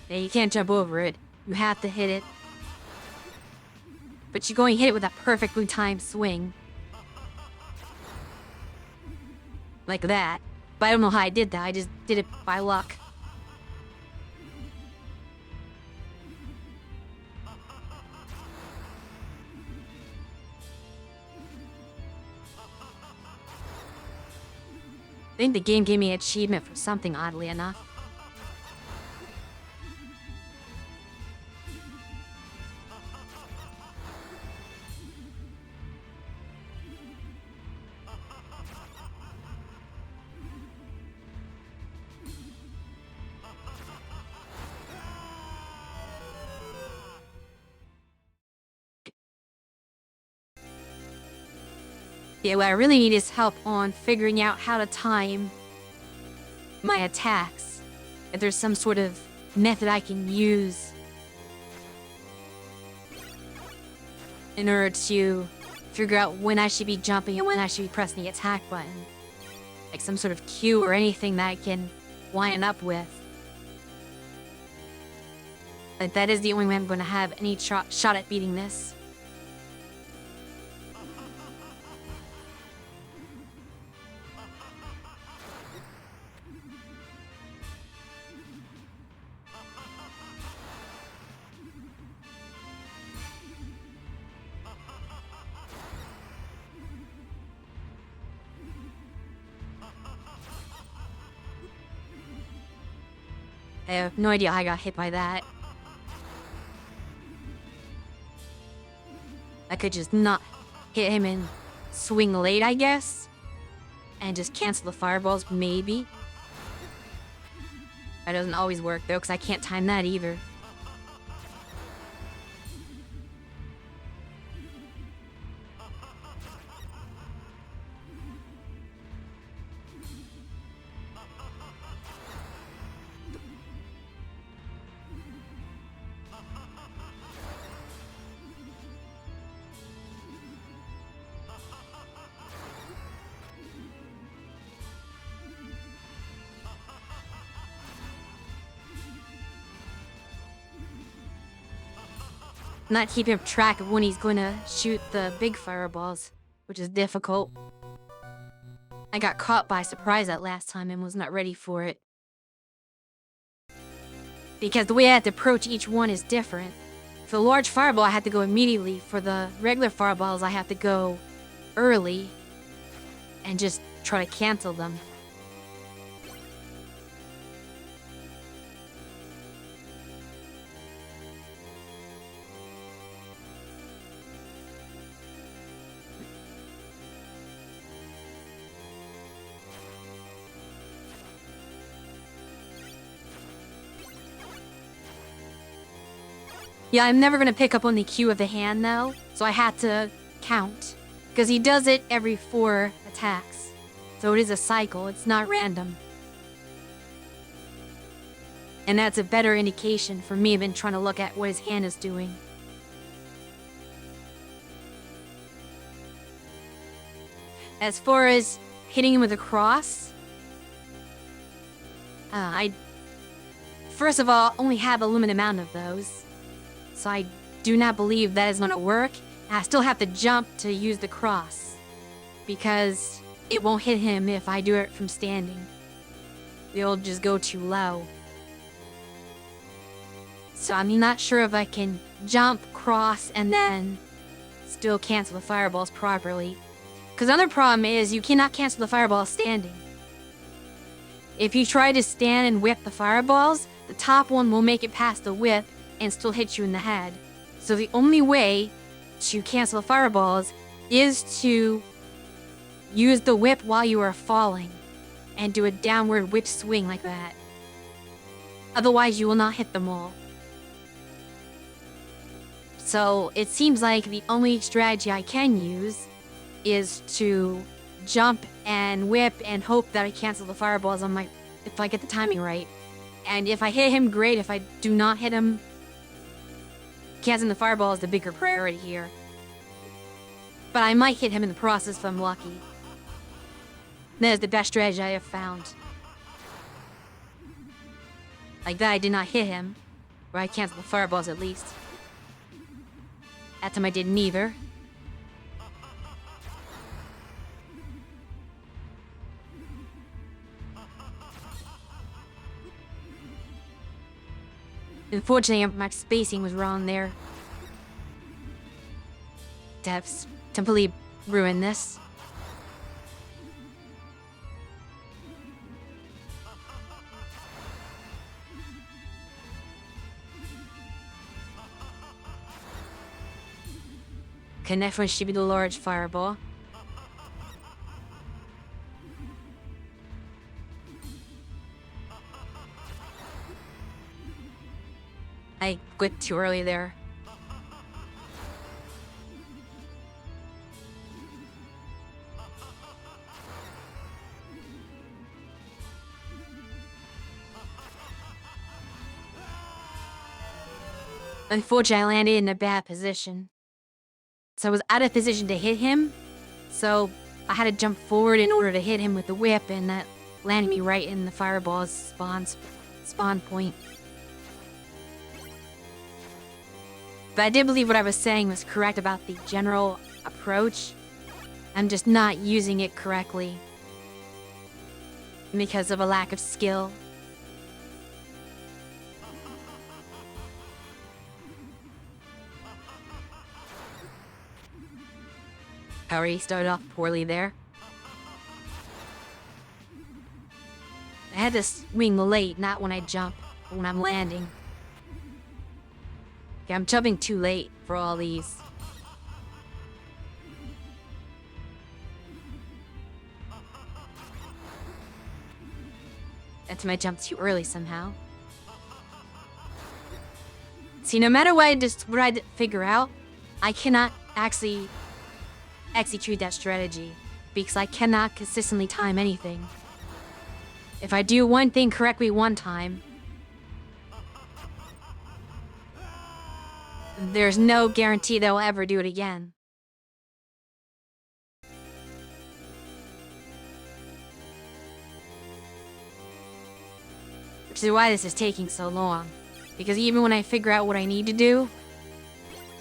Speaker 1: Yeah, you can't jump over it. You have to hit it. But you're going to hit it with a perfectly timed swing. Like that. But I don't know how I did that. I just did it by luck. I think the game gave me an achievement for something, oddly enough. Yeah, what I really need is help on figuring out how to time my attacks. If there's some sort of method I can use in order to figure out when I should be jumping and when I should be pressing the attack button. Like some sort of cue or anything that I can line up with. Like that is the only way I'm going to have any shot at beating this. I have no idea how I got hit by that. I could just not hit him and swing late, I guess. And just cancel the fireballs, maybe. That doesn't always work, though, because I can't time that either. Not keeping track of when he's gonna shoot the big fireballs, which is difficult. I got caught by surprise that last time and was not ready for it. Because the way I had to approach each one is different. For the large fireball, I had to go immediately. For the regular fireballs, I have to go early and just try to cancel them. Yeah, I'm never gonna pick up on the cue of the hand though, so I had to count. Because he does it every 4 attacks. So it is a cycle, it's not random. And that's a better indication for me than trying to look at what his hand is doing. As far as hitting him with a cross, I first of all only have a limited amount of those. So I do not believe that is going to work. I still have to jump to use the cross. Because it won't hit him if I do it from standing. It'll just go too low. So I'm not sure if I can jump, cross, and then still cancel the fireballs properly. Because another problem is you cannot cancel the fireballs standing. If you try to stand and whip the fireballs, the top one will make it past the whip and still hit you in the head. So the only way to cancel the fireballs is to use the whip while you are falling and do a downward whip swing like that. Otherwise, you will not hit them all. So it seems like the only strategy I can use is to jump and whip and hope that I cancel the fireballs on if I get the timing right. And if I hit him, great. If I do not hit him, canceling the fireball is the bigger priority here. But I might hit him in the process if I'm lucky. That is the best strategy I have found. Like that I did not hit him. Or I canceled the fireballs at least. That time I did neither. Unfortunately, my spacing was wrong there. Devs completely ruined this. Okay, next one should be the large fireball. I quit too early there. Unfortunately, I landed in a bad position. So I was out of position to hit him, so I had to jump forward in order to hit him with the whip, and that landed me right in the fireball's spawn point. But I did believe what I was saying was correct about the general approach. I'm just not using it correctly because of a lack of skill. I already started off poorly there. I had to swing late, not when I jump, but when I'm landing. Okay, I'm jumping too late for all these. That's my jump too early somehow. See, no matter what I figure out, I cannot actually execute that strategy because I cannot consistently time anything. If I do one thing correctly one time, there's no guarantee that I'll ever do it again. Which is why this is taking so long. Because even when I figure out what I need to do,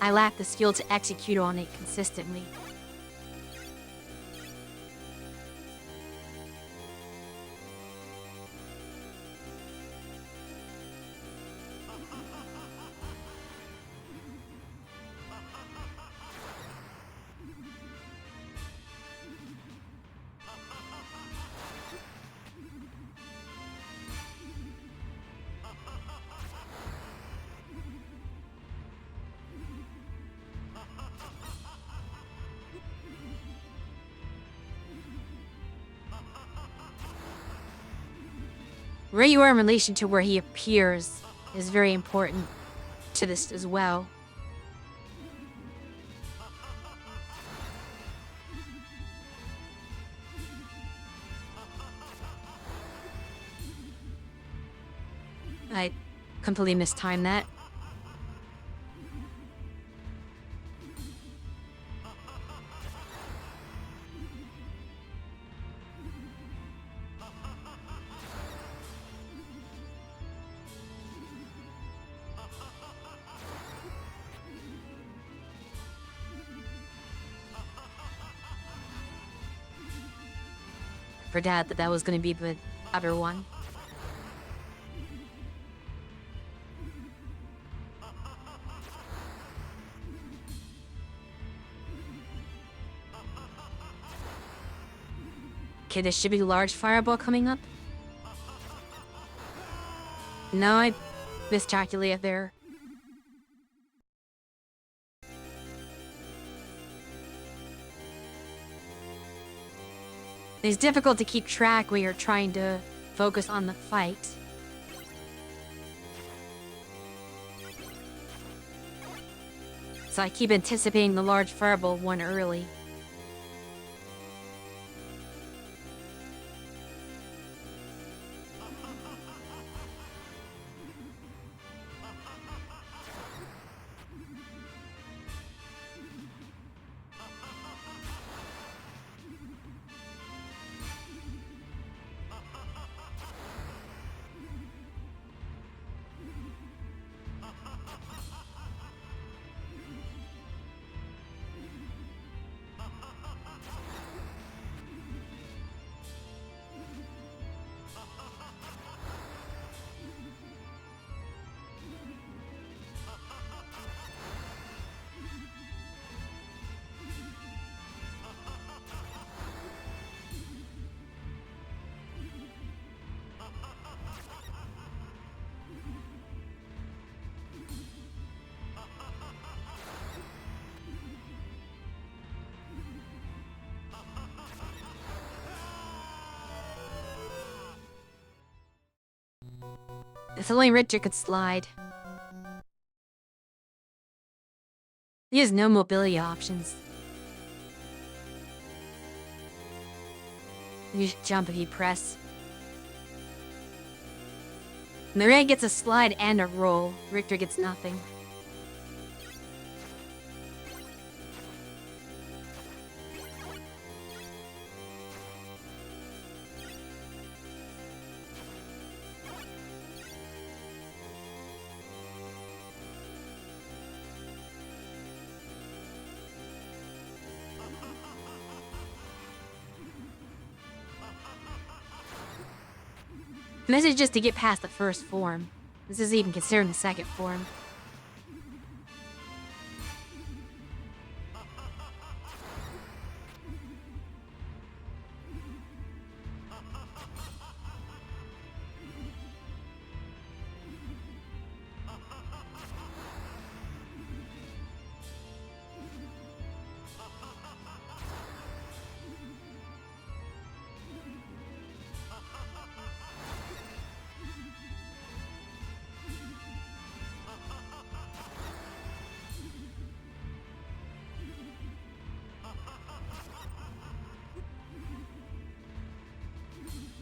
Speaker 1: I lack the skill to execute on it consistently. Where you are in relation to where he appears is very important to this as well. I completely mistimed that. Forgot that was going to be the other one. Okay, there should be a large fireball coming up. No, I miscalculated there. It's difficult to keep track when you're trying to focus on the fight. So I keep anticipating the large fireball one early. If only Richter could slide. He has no mobility options. You should jump if you press. Maria gets a slide and a roll. Richter gets nothing. And this is just to get past the first form. This is even considering the second form.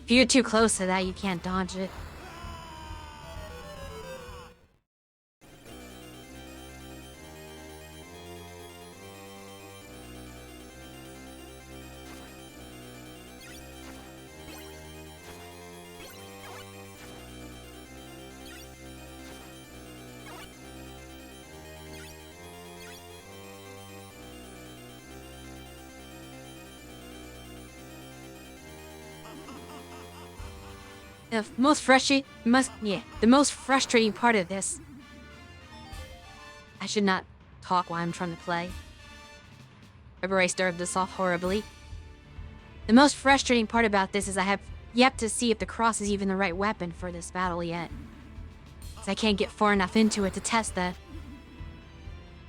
Speaker 1: If you're too close to that, you can't dodge it. The most frustrating part of this. I should not talk while I'm trying to play. Remember, I started this off horribly. The most frustrating part about this is I have yet to see if the cross is even the right weapon for this battle yet. So I can't get far enough into it to test that.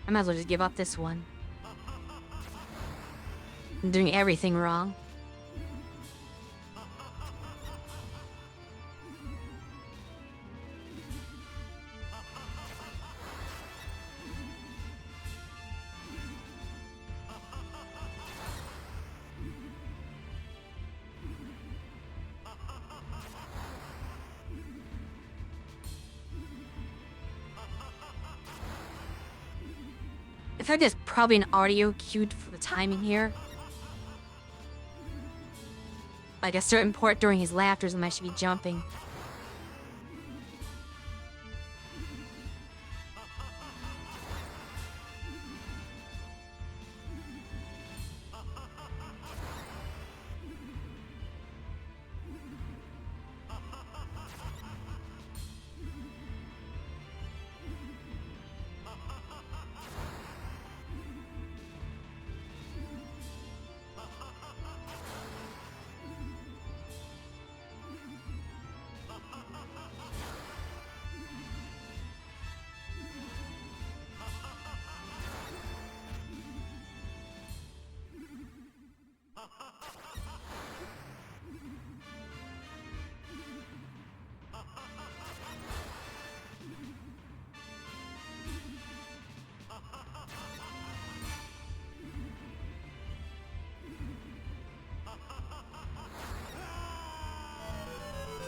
Speaker 1: I might as well just give up this one. I'm doing everything wrong. In fact, there's probably an audio cued for the timing here. Like a certain part during his laughter, I should be jumping.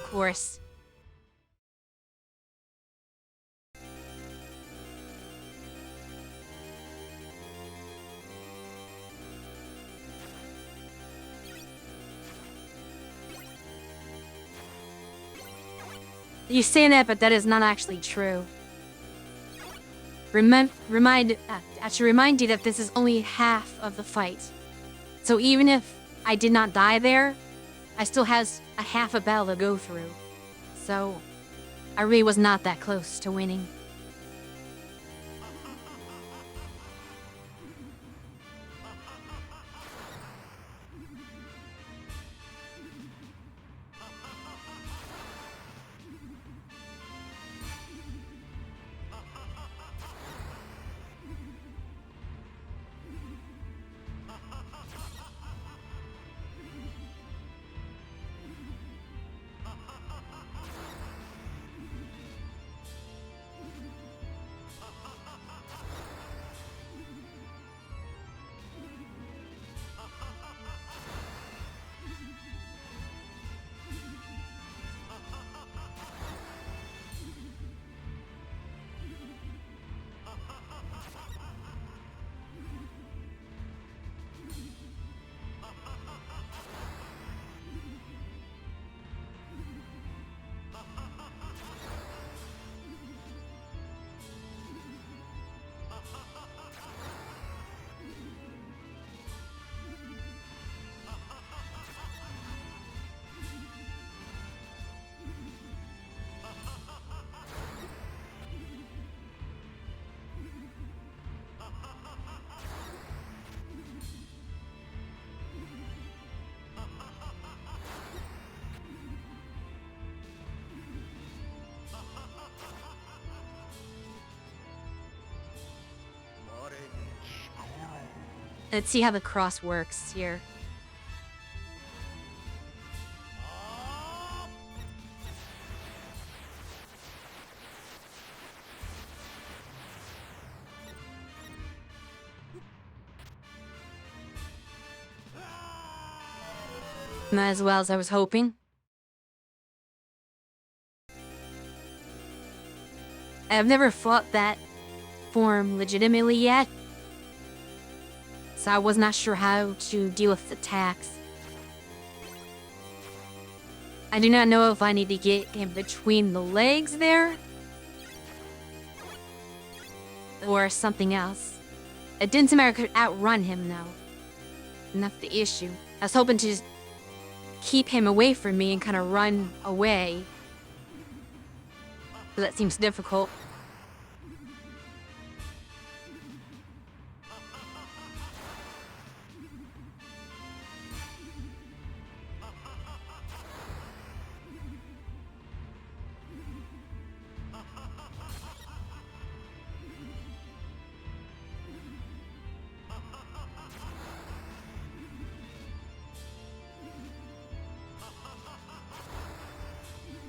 Speaker 1: Of course. You say that, but that is not actually true. I should remind you that this is only half of the fight. So even if I did not die there, I still has a half a battle to go through. So I really was not that close to winning. Let's see how the cross works here. Not as well as I was hoping. I've never fought that form legitimately yet, so I was not sure how to deal with attacks. I do not know if I need to get him between the legs there, or something else. It didn't seem like I could outrun him, though. And that's the issue. I was hoping to just keep him away from me and kind of run away. But that seems difficult.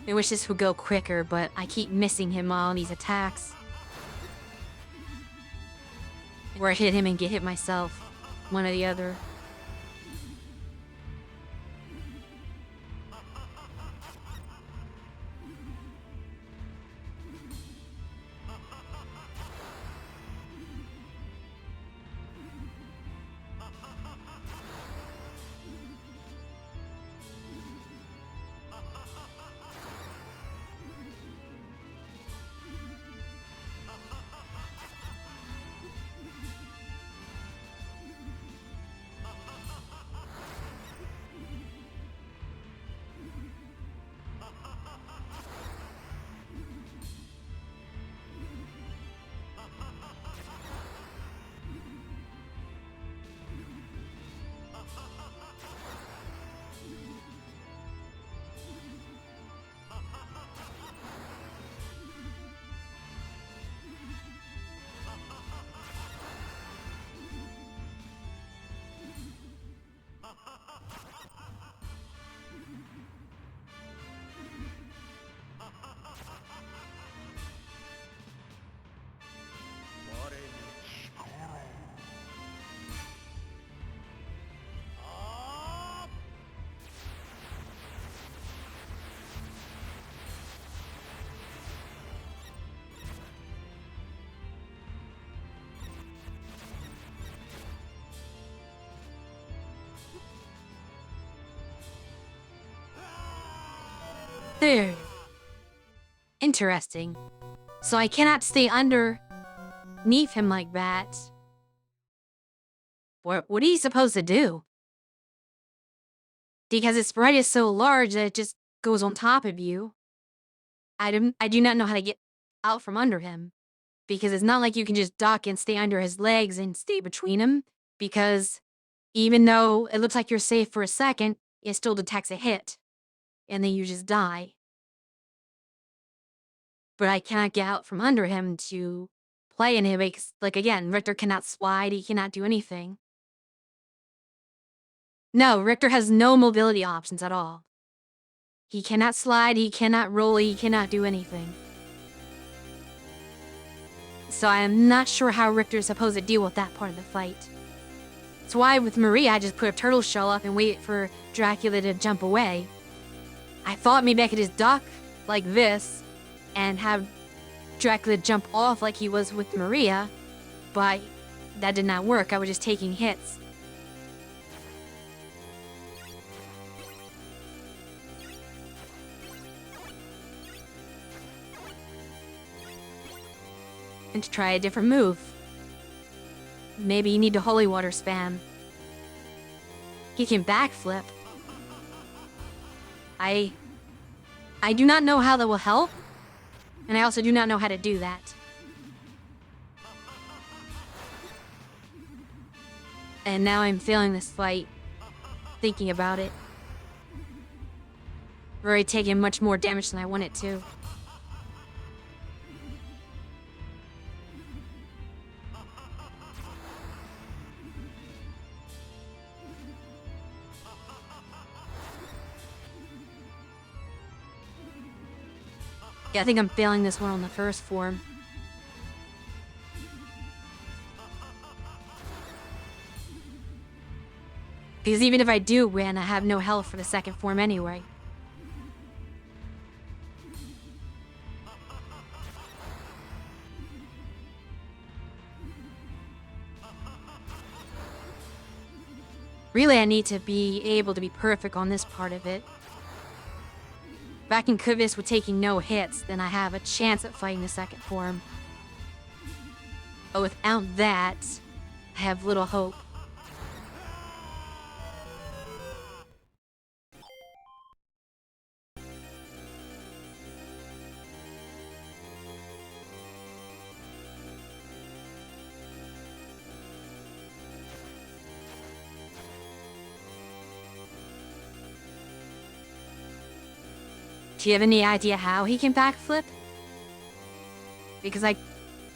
Speaker 1: I wish this would go quicker, but I keep missing him on these attacks. Or I hit him and get hit myself. One or the other. There. Interesting. So I cannot stay underneath him like that. What are you supposed to do? Because his sprite is so large that it just goes on top of you. I do not know how to get out from under him. Because it's not like you can just duck and stay under his legs and stay between him. Because even though it looks like you're safe for a second, it still detects a hit. And then you just die. But I cannot get out from under him to play in him. Because, like, again, Richter cannot slide, he cannot do anything. No, Richter has no mobility options at all. He cannot slide, he cannot roll, he cannot do anything. So I am not sure how Richter is supposed to deal with that part of the fight. That's why with Maria, I just put a turtle shell up and wait for Dracula to jump away. I thought maybe I could just duck like this and have Dracula jump off like he was with Maria, but that did not work. I was just taking hits. And to try a different move. Maybe you need to holy water spam. He can backflip. I do not know how that will help, and I also do not know how to do that. And now I'm failing this fight, thinking about it. I've already taken much more damage than I wanted to. Yeah, I think I'm failing this one on the first form. Because even if I do win, I have no health for the second form anyway. Really, I need to be able to be perfect on this part of it. If I can convince with taking no hits, then I have a chance at fighting the second form. But without that, I have little hope. Do you have any idea how he can backflip? Because I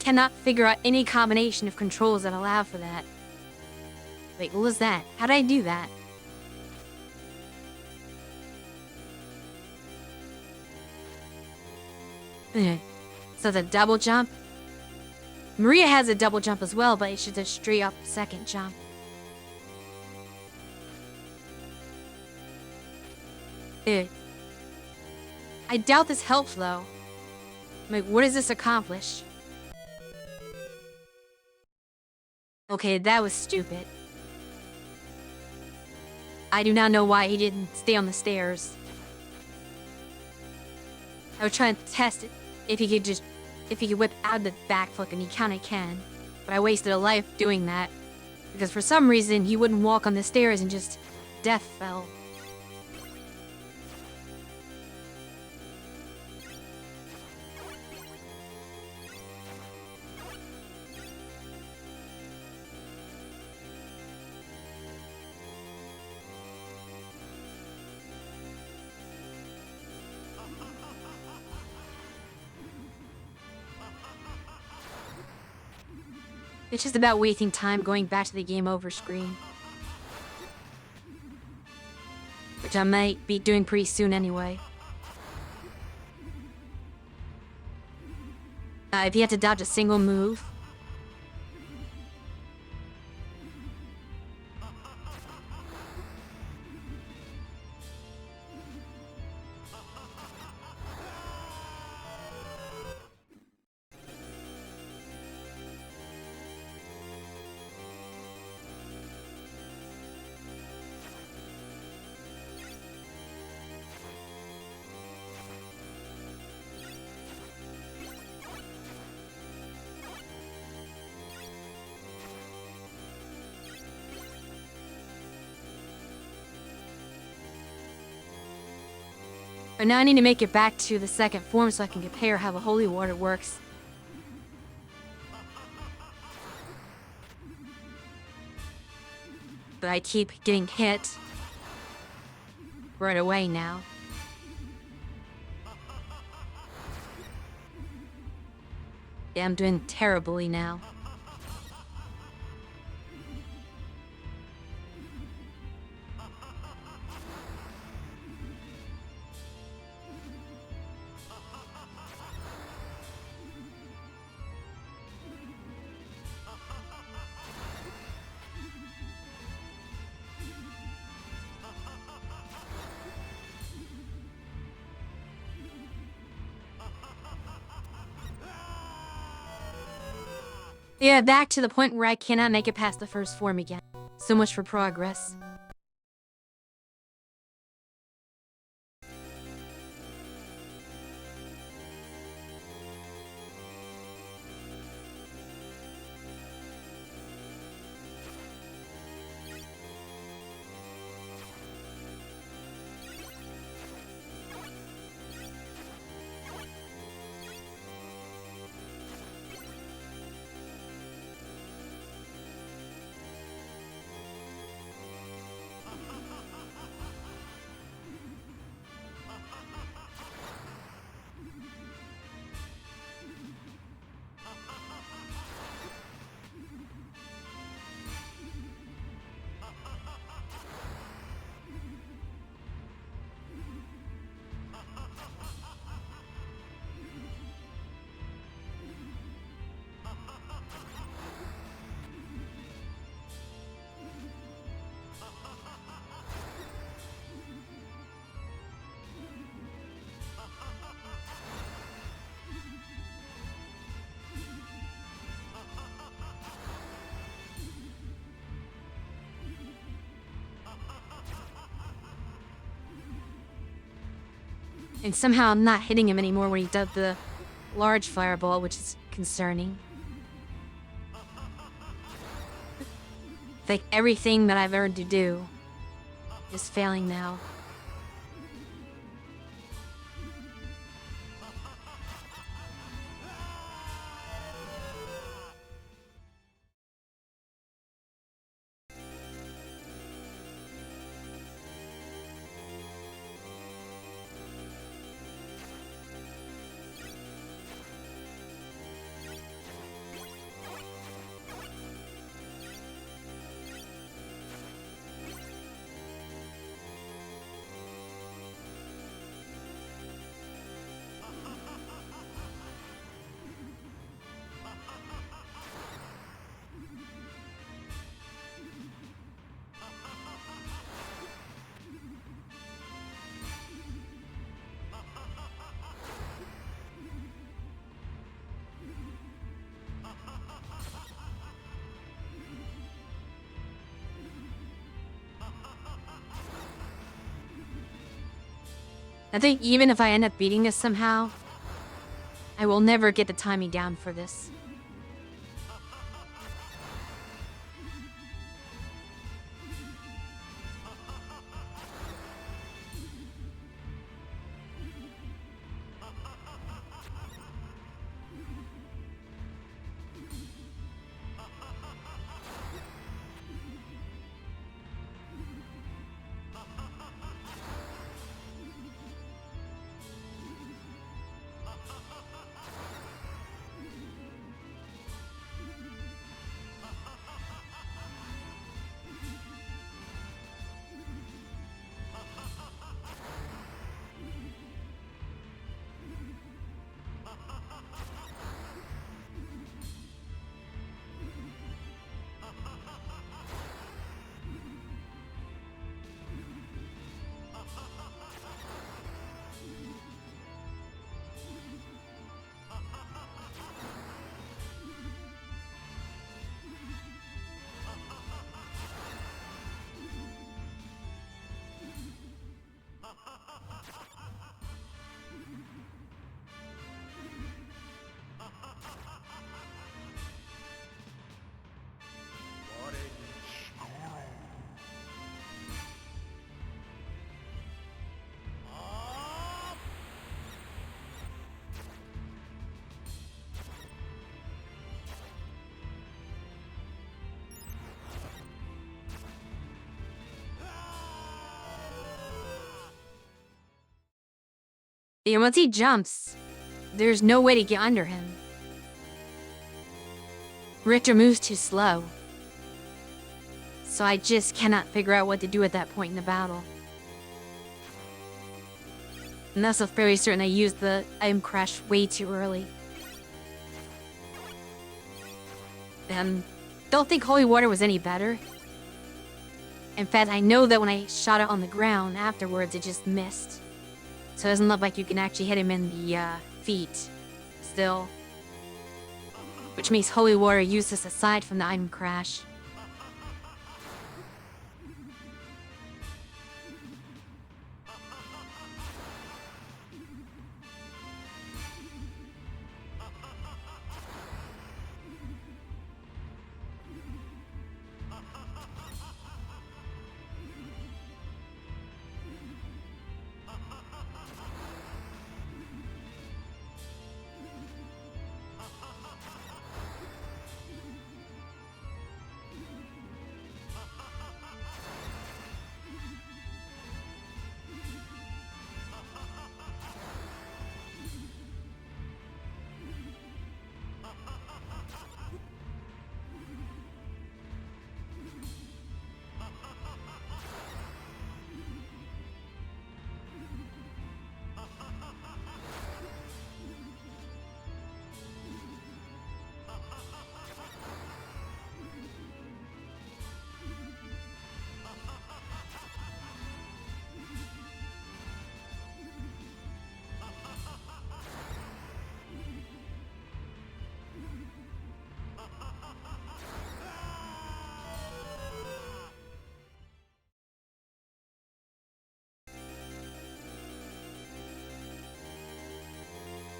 Speaker 1: cannot figure out any combination of controls that allow for that. Wait, what was that? How did I do that? So the double jump? Maria has a double jump as well, but it's just a straight up second jump. I doubt this helps though. Like, what does this accomplish? Okay, that was stupid. I do not know why he didn't stay on the stairs. I was trying to test it. If he could whip out the backflip, and he kinda can. But I wasted a life doing that. Because for some reason, he wouldn't walk on the stairs and just death fell. It's just about wasting time going back to the game over screen. Which I might be doing pretty soon anyway. If you have to dodge a single move. But now I need to make it back to the second form so I can compare how the holy water works. But I keep getting hit right away now. Yeah, I'm doing terribly now. Yeah, back to the point where I cannot make it past the first form again. So much for progress. And somehow I'm not hitting him anymore when he does the large fireball, which is concerning. It's like everything that I've learned to do is failing now. I think even if I end up beating this somehow, I will never get the timing down for this. And once he jumps, there's no way to get under him. Richter moves too slow. So I just cannot figure out what to do at that point in the battle. And that's fairly certain I used the item crash way too early. Don't think holy water was any better. In fact, I know that when I shot it on the ground afterwards, it just missed. So it doesn't look like you can actually hit him in the feet still. Which makes holy water useless aside from the item crash.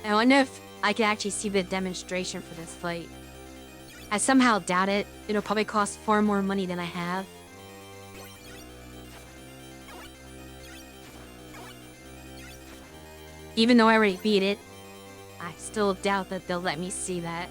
Speaker 1: I wonder if I can actually see the demonstration for this fight. I somehow doubt it. It'll probably cost far more money than I have. Even though I already beat it, I still doubt that they'll let me see that.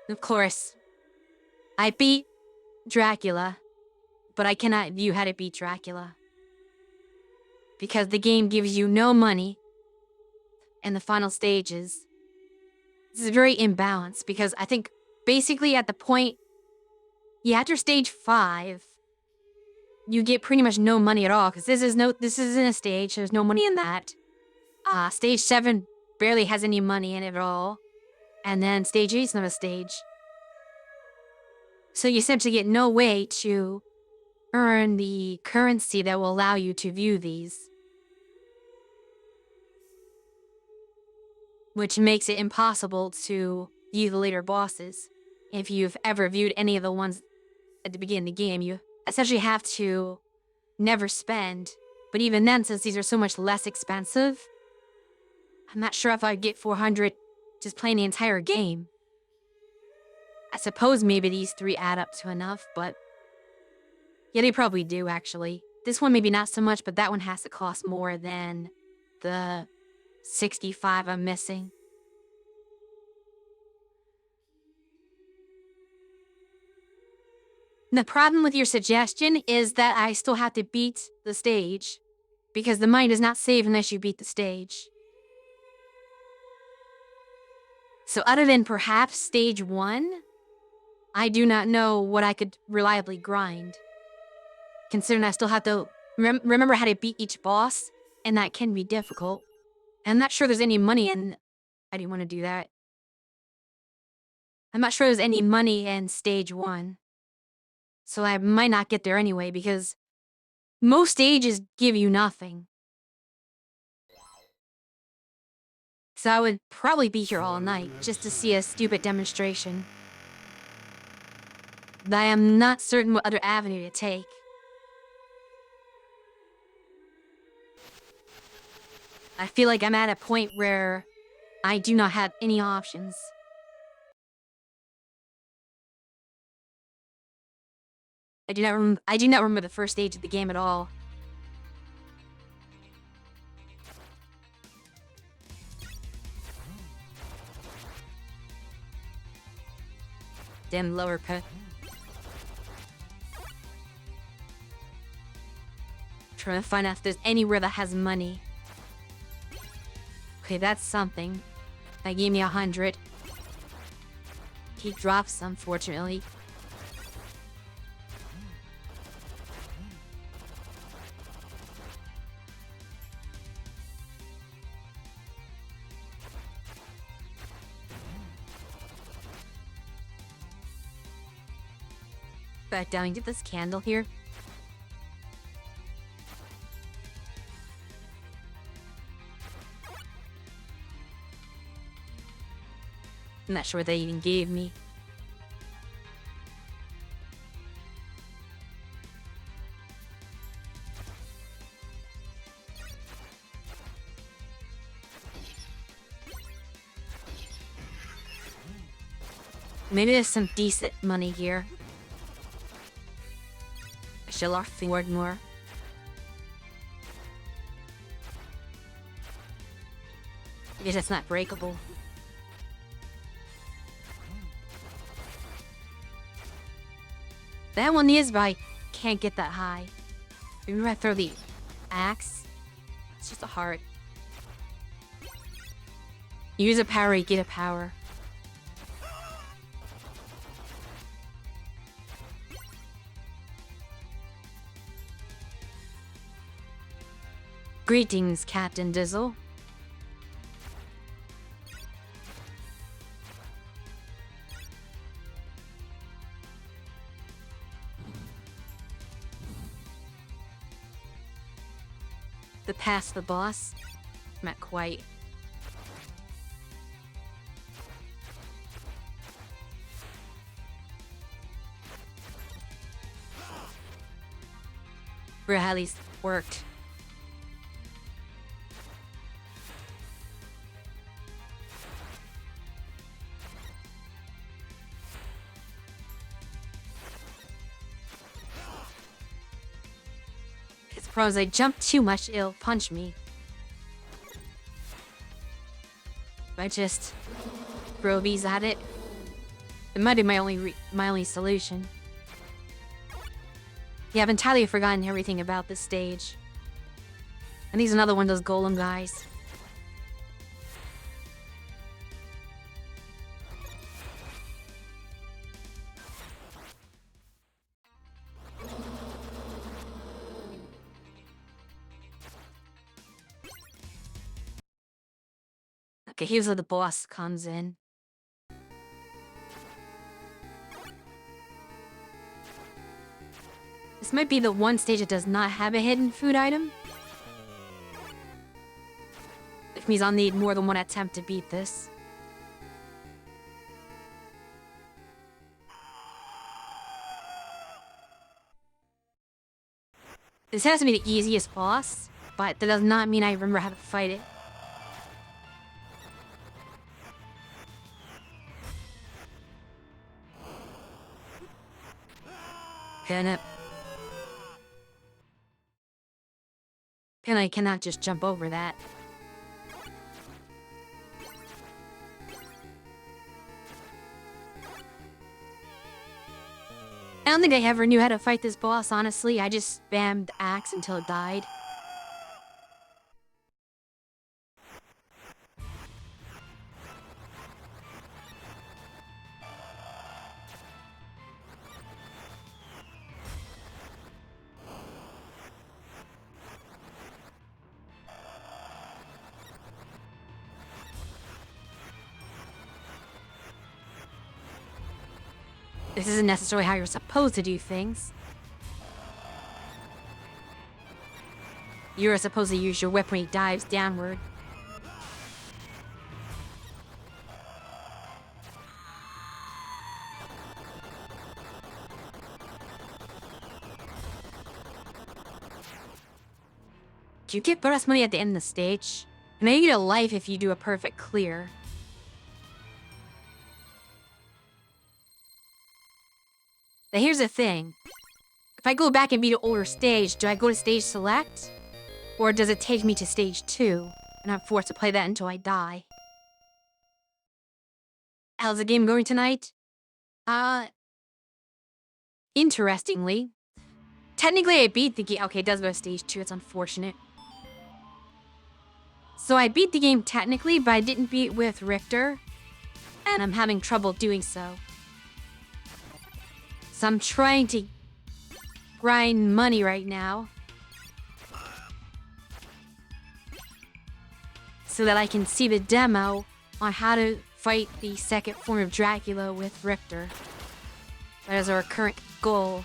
Speaker 1: Of course, I beat Dracula, but I cannot tell you how to beat Dracula. Because the game gives you no money in the final stages. This is very imbalanced because I think basically at the point, after stage 5, you get pretty much no money at all because this isn't a stage, there's no money in that. Stage 7 barely has any money in it at all. And then stage 8 is not a stage. So you essentially get no way to earn the currency that will allow you to view these. Which makes it impossible to view the later bosses. If you've ever viewed any of the ones at the beginning of the game, you essentially have to never spend. But even then, since these are so much less expensive, I'm not sure if I'd get 400 just playing the entire game. I suppose maybe these 3 add up to enough, but yeah, they probably do, actually. This one maybe not so much, but that one has to cost more than the 65 I'm missing. The problem with your suggestion is that I still have to beat the stage, because the money does not save unless you beat the stage. So other than perhaps stage 1, I do not know what I could reliably grind. Considering I still have to remember how to beat each boss, and that can be difficult. I'm not sure there's any money in... I didn't want to do that. I'm not sure there's any money in stage 1. So I might not get there anyway, because most stages give you nothing. So I would probably be here all night just to see a stupid demonstration. But I am not certain what other avenue to take. I feel like I'm at a point where I do not have any options. I do not remember the first stage of the game at all. Damn lower cut. Trying to find out if there's anywhere that has money. Okay, that's something. That gave me 100. He dropped some, fortunately. Back down into this candle here. I'm not sure what they even gave me. Maybe there's some decent money here. I should lock forward more. I guess that's not breakable. That one is, but I can't get that high. Maybe if I throw the axe. It's just a heart. Use a power, you get a power. Greetings, Captain Dizzle. The past the boss? Not quite. Or at least worked. Suppose I jump too much, it'll punch me. If I just throw these at it, it might be my only solution. Yeah, I've entirely forgotten everything about this stage. And he's another one of those golem guys. Okay, here's where the boss comes in. This might be the one stage that does not have a hidden food item. Which means I'll need more than one attempt to beat this. This has to be the easiest boss, but that does not mean I remember how to fight it. And I cannot just jump over that. I don't think I ever knew how to fight this boss, honestly. I just spammed the axe until it died. This isn't necessarily how you're supposed to do things. You're supposed to use your whip when he dives downward. Do you get bonus money at the end of the stage? And you get a life if you do a perfect clear. Now here's the thing. If I go back and beat an older stage, do I go to stage select? Or does it take me to stage 2? And I'm forced to play that until I die? How's the game going tonight? Interestingly, technically I beat the game. Okay, it does go to stage 2, it's unfortunate. So I beat the game technically, but I didn't beat with Richter. And I'm having trouble doing so. So I'm trying to grind money right now. So that I can see the demo on how to fight the second form of Dracula with Richter. That is our current goal.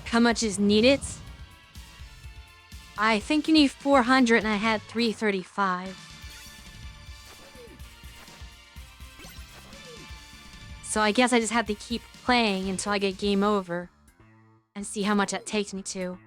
Speaker 1: How much is needed? I think you need 400 and I had 335. So I guess I just have to keep playing until I get game over and see how much that takes me to.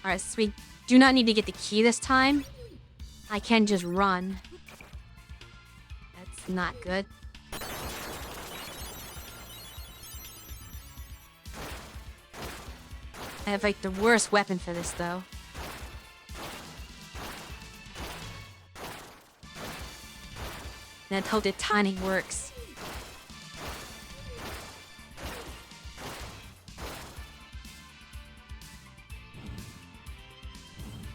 Speaker 1: Alright, so we do not need to get the key this time. I can just run. That's not good. I have like the worst weapon for this though. Let's hope the timing works.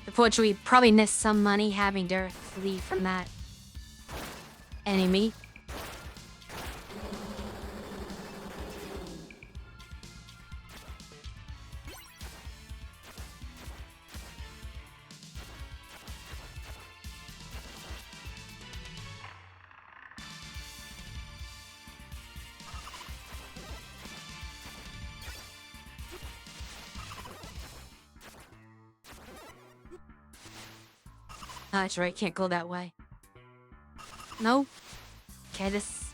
Speaker 1: Unfortunately, we probably missed some money having to flee from that enemy. That's right, can't go that way. No. Okay, this...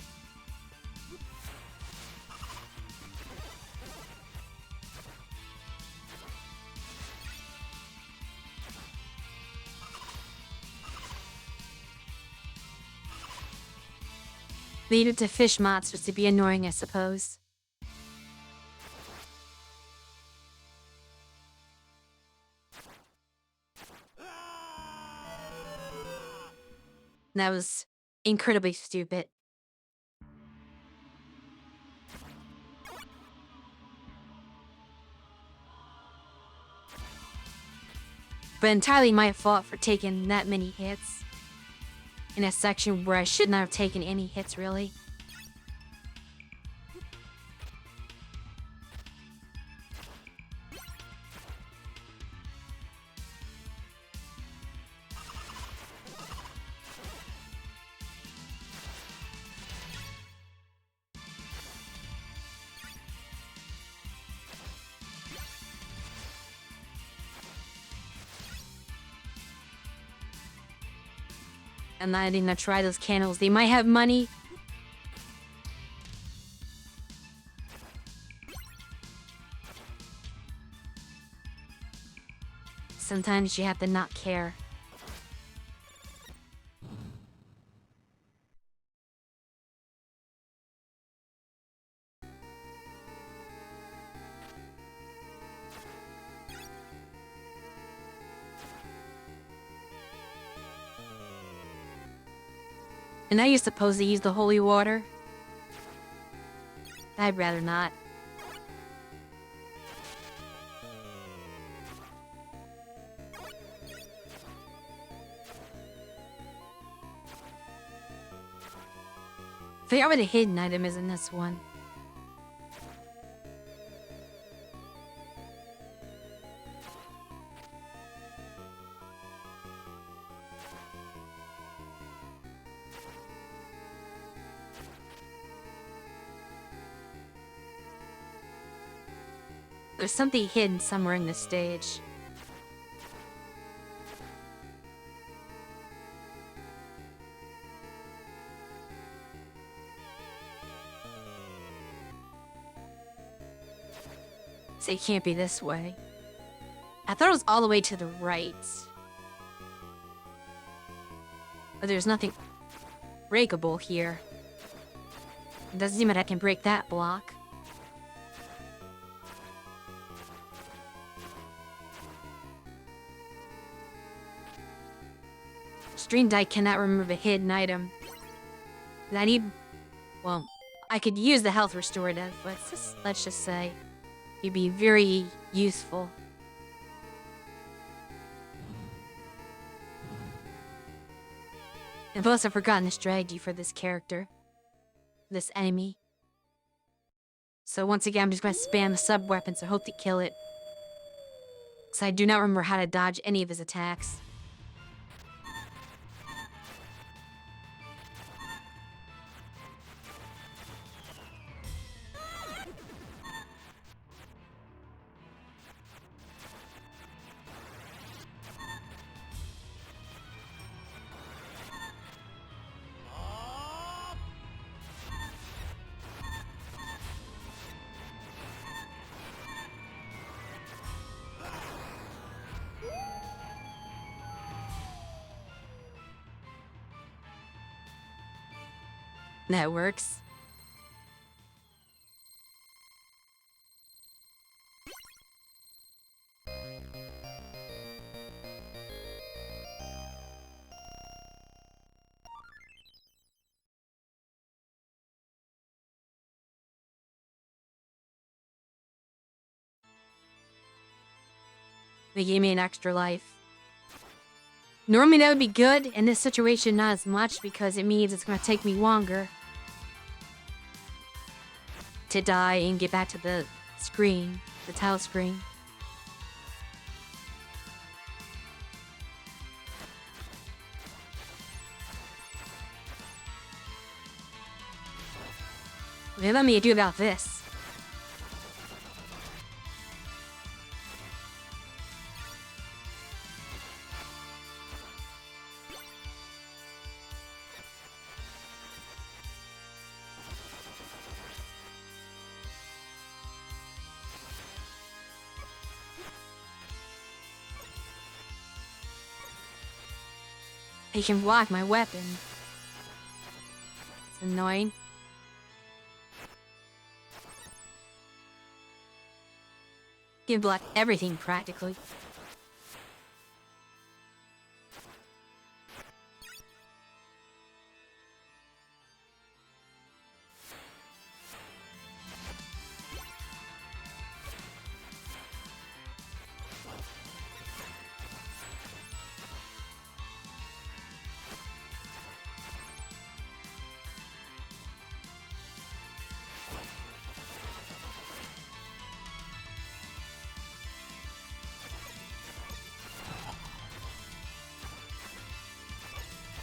Speaker 1: Lead it to fish monsters to be annoying, I suppose. That was incredibly stupid. But entirely my fault for taking that many hits. In a section where I should not have taken any hits, really. I'm not even gonna try those candles. They might have money. Sometimes you have to not care. And now you're supposed to use the holy water? I'd rather not. I forgot what the hidden item is in this one. There's something hidden somewhere in this stage. So it can't be this way. I thought it was all the way to the right. But there's nothing breakable here. It doesn't seem like I can break that block. Stream Deck cannot remove a hidden item. I need... Well, I could use the health restorative, but let's just say it'd be very useful. And plus, I've forgotten the strategy for this character. This enemy. So once again, I'm just going to spam the sub-weapons and hope to kill it. Because I do not remember how to dodge any of his attacks. That works. They gave me an extra life. Normally that would be good, in this situation not as much, because it means it's going to take me longer to die and get back to the screen, the tile screen. What let me do about this? He can block my weapon. It's annoying. He can block everything practically.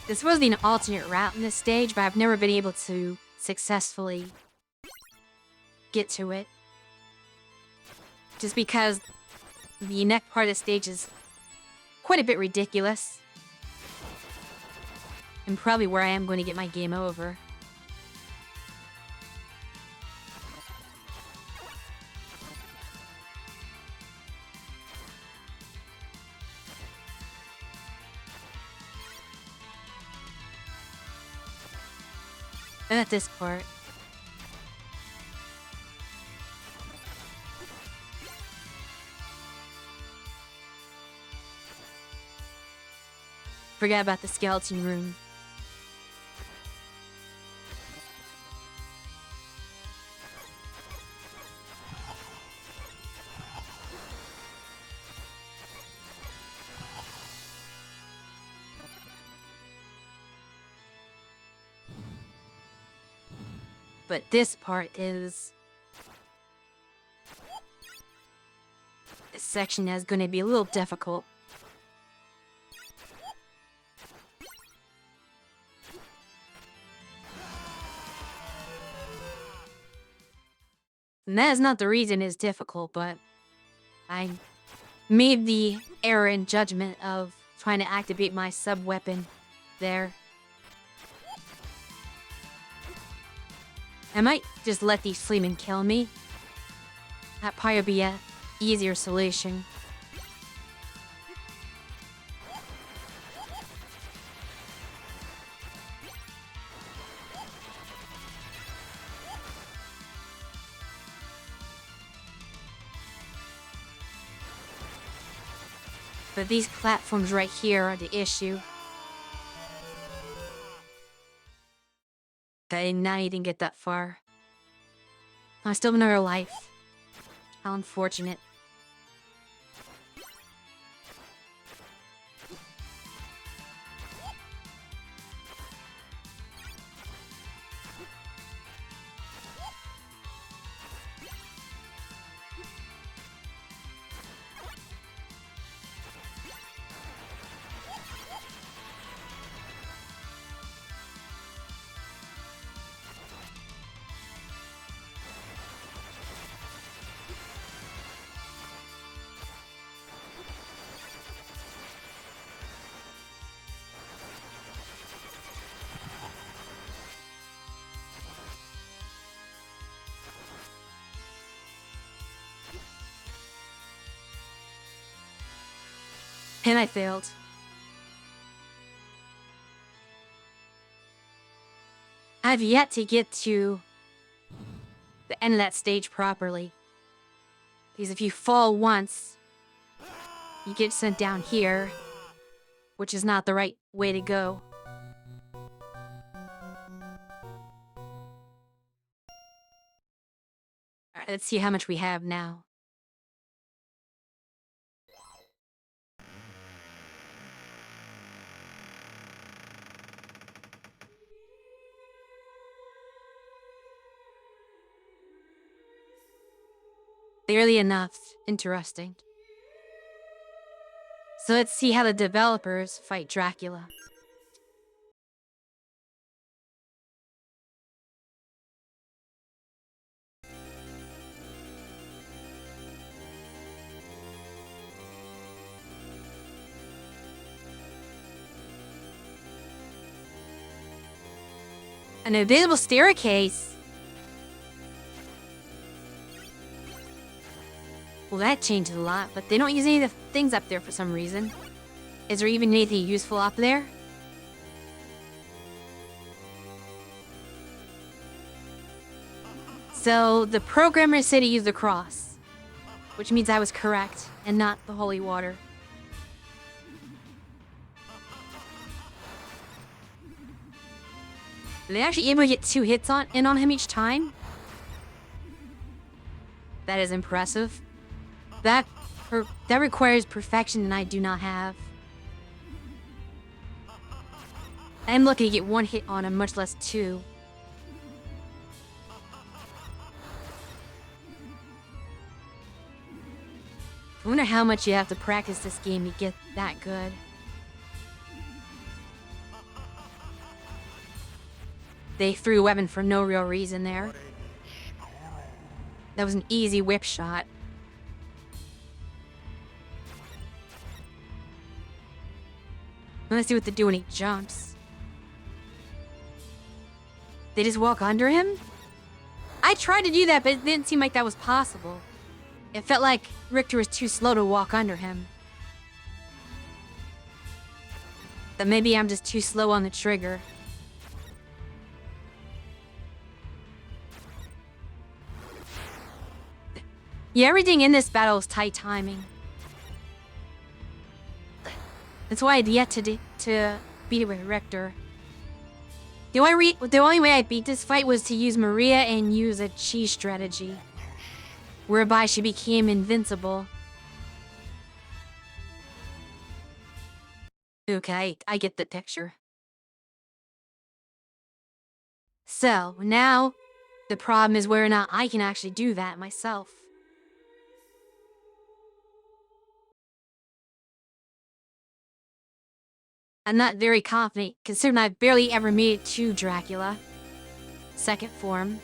Speaker 1: This was an alternate route in this stage, but I've never been able to successfully get to it. Just because the next part of the stage is quite a bit ridiculous. And probably where I am going to get my game over. And at this part. Forget about the skeleton room. But this part is... This section is going to be a little difficult. And that is not the reason it's difficult, but I made the error in judgment of trying to activate my sub-weapon there. I might just let these fleamen kill me. That'd probably be a easier solution. But these platforms right here are the issue. I did not even get that far. I still have another life. How unfortunate. And I failed. I've yet to get to the end of that stage properly. Because if you fall once, you get sent down here, which is not the right way to go. Alright, let's see how much we have now. Barely enough. Interesting. So let's see how the developers fight Dracula. An invisible staircase. Well, that changes a lot, but they don't use any of the things up there for some reason. Is there even anything useful up there? So, the programmer said to use the cross, which means I was correct, and not the holy water. Are they actually able to get 2 hits on him each time? That is impressive. That requires perfection and I do not have. I'm lucky to get 1 hit on him, much less 2. I wonder how much you have to practice this game to get that good. They threw a weapon for no real reason there. That was an easy whip shot. Let's see what they do when he jumps. They just walk under him? I tried to do that, but it didn't seem like that was possible. It felt like Richter was too slow to walk under him. But maybe I'm just too slow on the trigger. Yeah, everything in this battle is tight timing. That's why I'd yet to beat it with Richter. The only way I beat this fight was to use Maria and use a cheese strategy, whereby she became invincible. Okay, I get the picture. So, now, the problem is whether or not I can actually do that myself. I'm not very confident, considering I've barely ever made it to Dracula. Second form.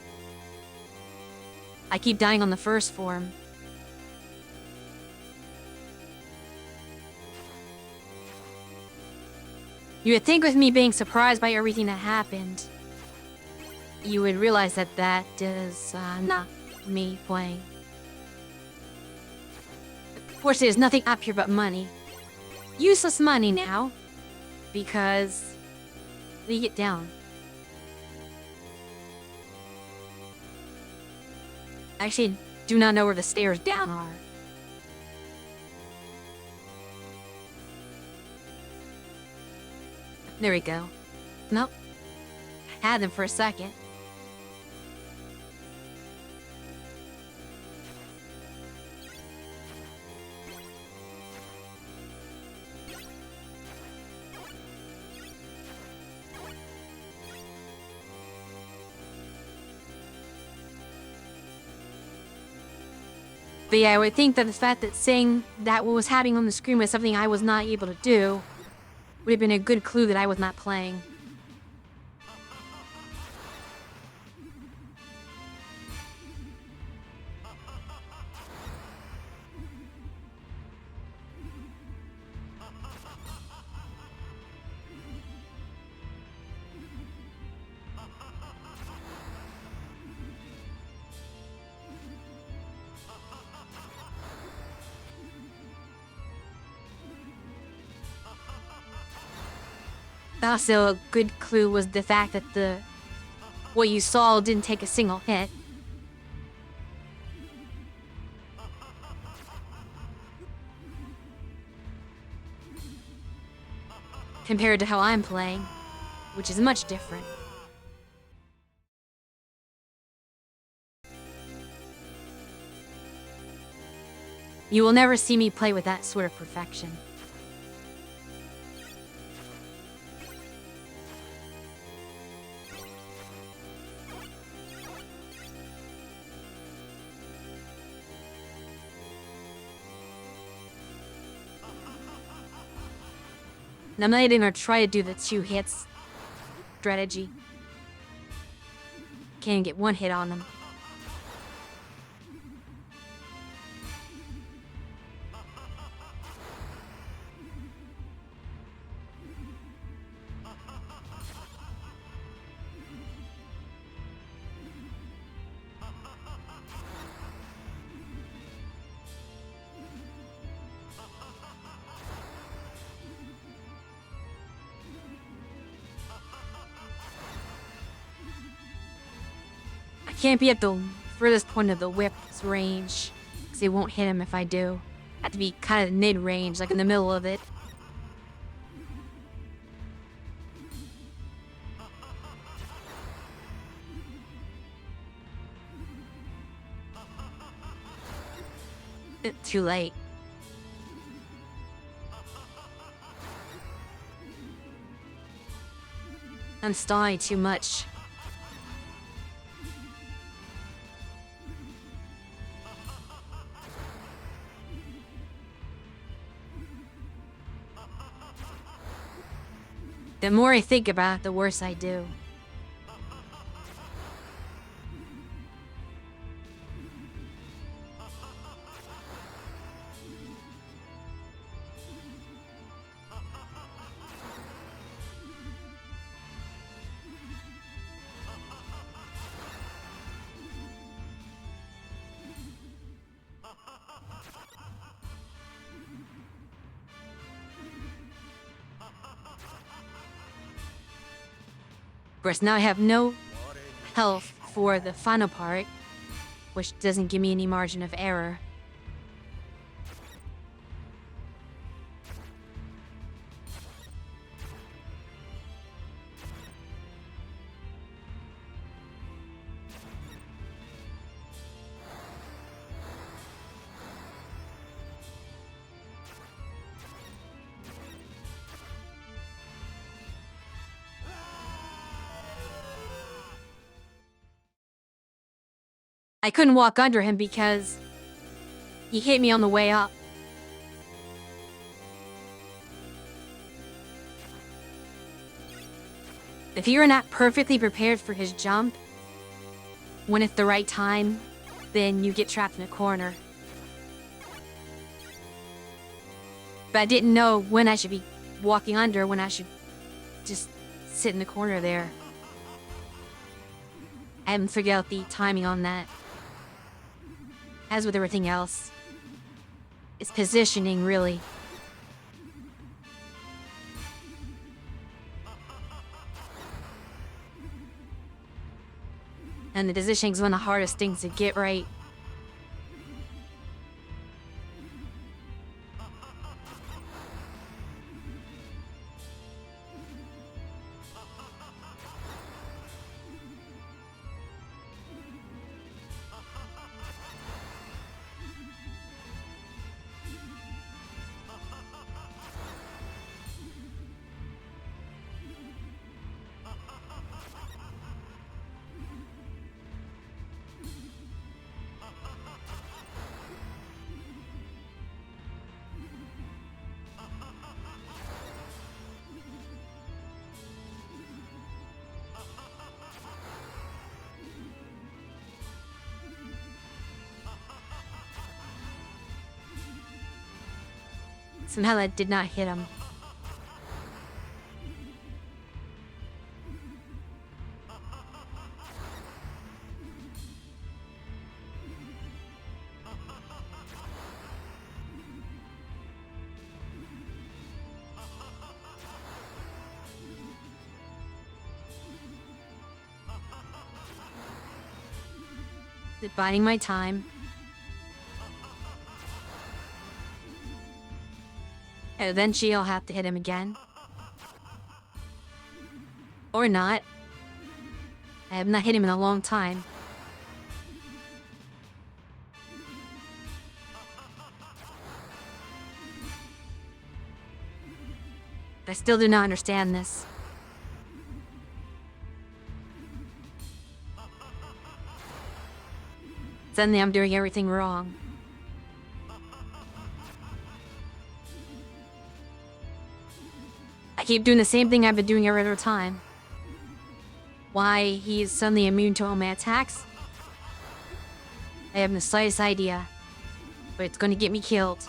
Speaker 1: I keep dying on the first form. You would think with me being surprised by everything that happened, you would realize that that is not me playing. Of course, there's nothing up here but money. Useless money now, because we get down. I actually do not know where the stairs down are. There we go. Nope. Had them for a second. But yeah, I would think that the fact that saying that what was happening on the screen was something I was not able to do would have been a good clue that I was not playing. Also, a good clue was the fact that what you saw didn't take a single hit. Compared to how I'm playing, which is much different. You will never see me play with that sort of perfection. And I'm not even gonna try to do the 2 hits strategy. Can't get 1 hit on them. Can't be at the furthest point of the whip's range, because it won't hit him if I do. Have to be kind of mid-range, like in the middle of it. Too late. I'm stalling too much. The more I think about it, the worse I do. Of course, now I have no health for the final part, which doesn't give me any margin of error. I couldn't walk under him because he hit me on the way up. If you're not perfectly prepared for his jump, when it's the right time, then you get trapped in a corner. But I didn't know when I should be walking under, when I should just sit in the corner there. I haven't figured out the timing on that. As with everything else. It's positioning, really. And the positioning is one of the hardest things to get right. Somehow that did not hit him. Is it biding my time? Eventually I'll have to hit him again. Or not. I have not hit him in a long time. I still do not understand this. Suddenly I'm doing everything wrong. I keep doing the same thing I've been doing every other time. Why he is suddenly immune to all my attacks? I have the slightest idea. But it's gonna get me killed.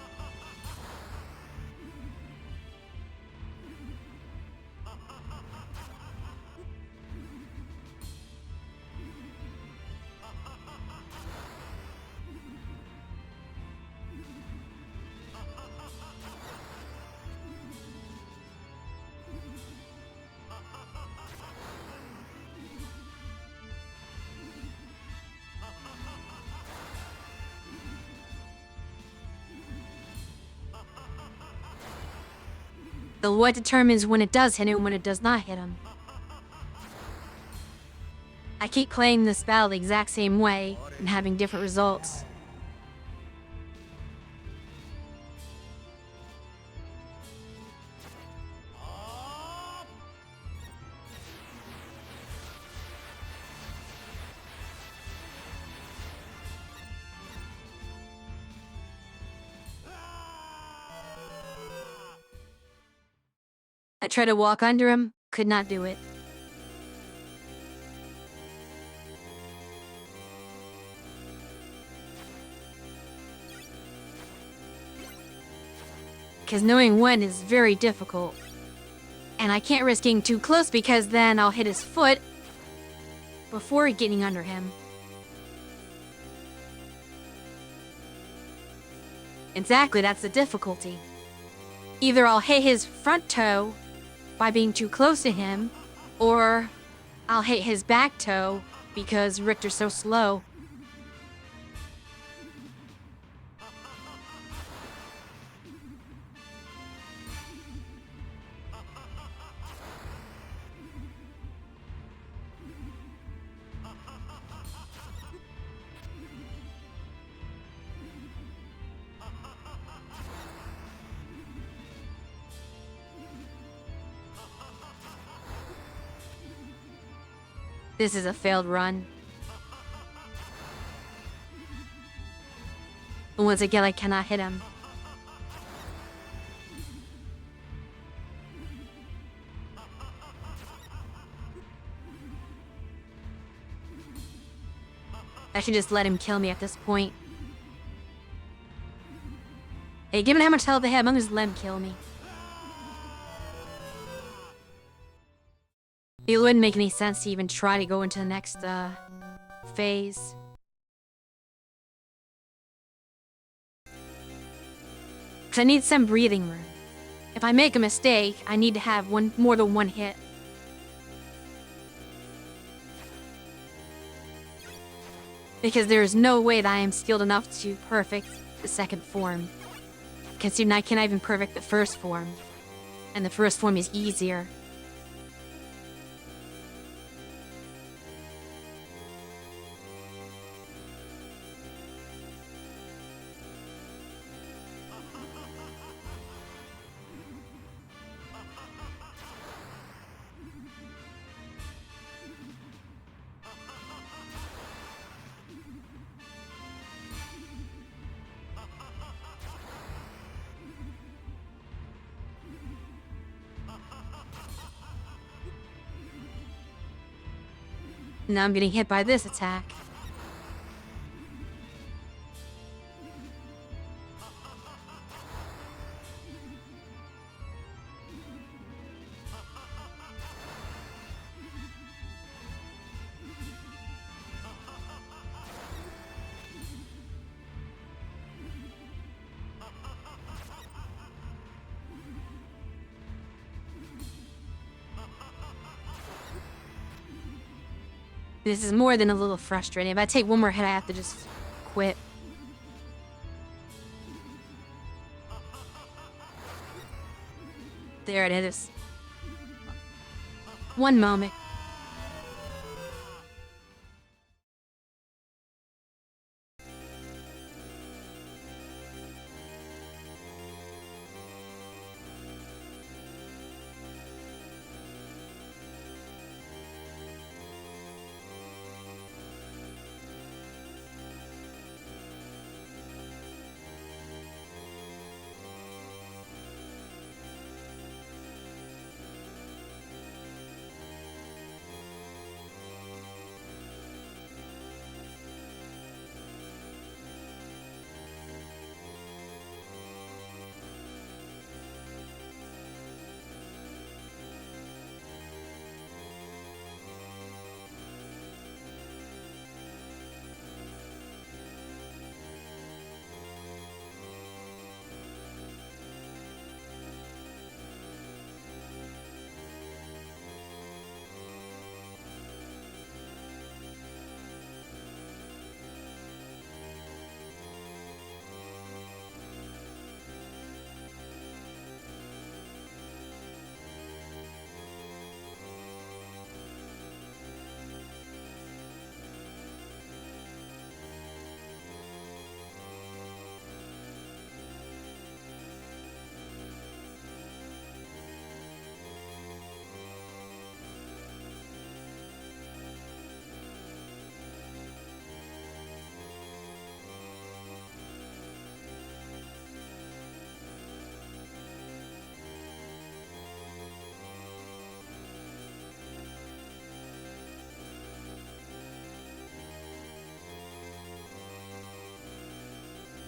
Speaker 1: The what determines when it does hit him and when it does not hit him. I keep playing this battle the exact same way and having different results. I tried to walk under him, could not do it. Because knowing when is very difficult. And I can't risk getting too close because then I'll hit his foot before getting under him. Exactly, that's the difficulty. Either I'll hit his front toe by being too close to him, or I'll hit his back toe because Richter's so slow. This is a failed run. And once again, I cannot hit him. I should just let him kill me at this point. Hey, given how much health I have, I'm gonna just let him kill me. It wouldn't make any sense to even try to go into the next, phase. Because I need some breathing room. If I make a mistake, I need to have more than one hit. Because there is no way that I am skilled enough to perfect the second form. Considering I cannot even perfect the first form. And the first form is easier. Now I'm getting hit by this attack. This is more than a little frustrating. If I take one more hit, I have to just quit. There it is. One moment.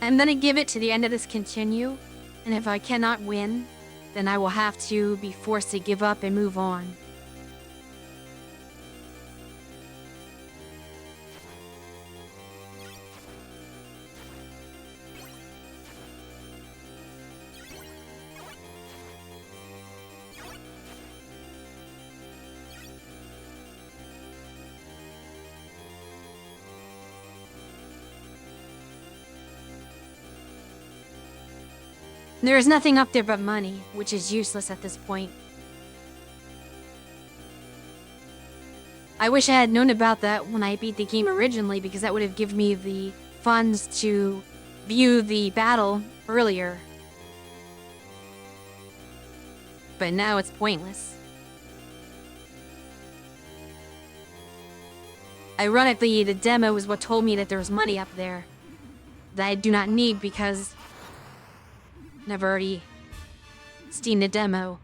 Speaker 1: I'm gonna give it to the end of this continue, and if I cannot win, then I will have to be forced to give up and move on. There is nothing up there but money, which is useless at this point. I wish I had known about that when I beat the game originally, because that would have given me the funds to view the battle earlier. But now it's pointless. Ironically, the demo is what told me that there was money up there that I do not need because I've already seen the demo.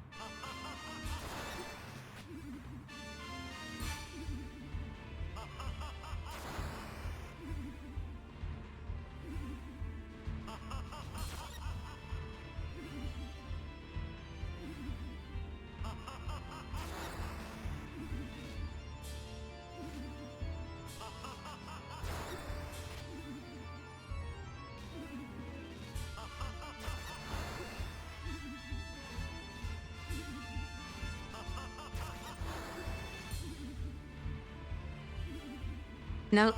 Speaker 1: No.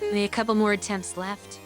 Speaker 1: Only a couple more attempts left.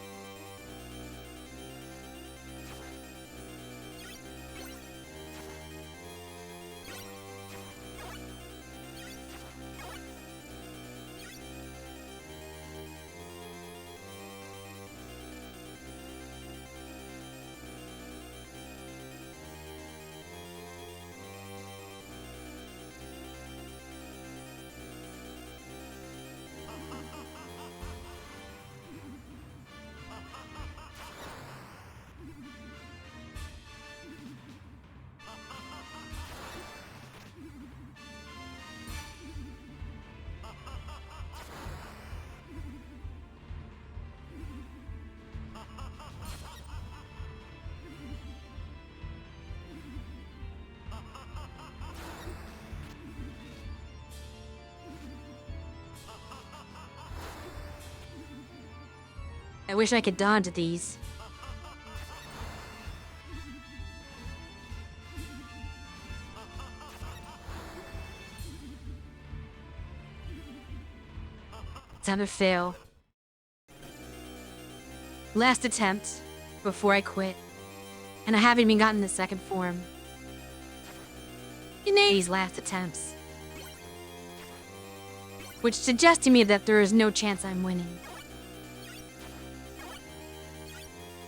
Speaker 1: I wish I could dodge these. Time to fail. Last attempt before I quit. And I haven't even gotten the second form. In these last attempts. Which suggests to me that there is no chance I'm winning.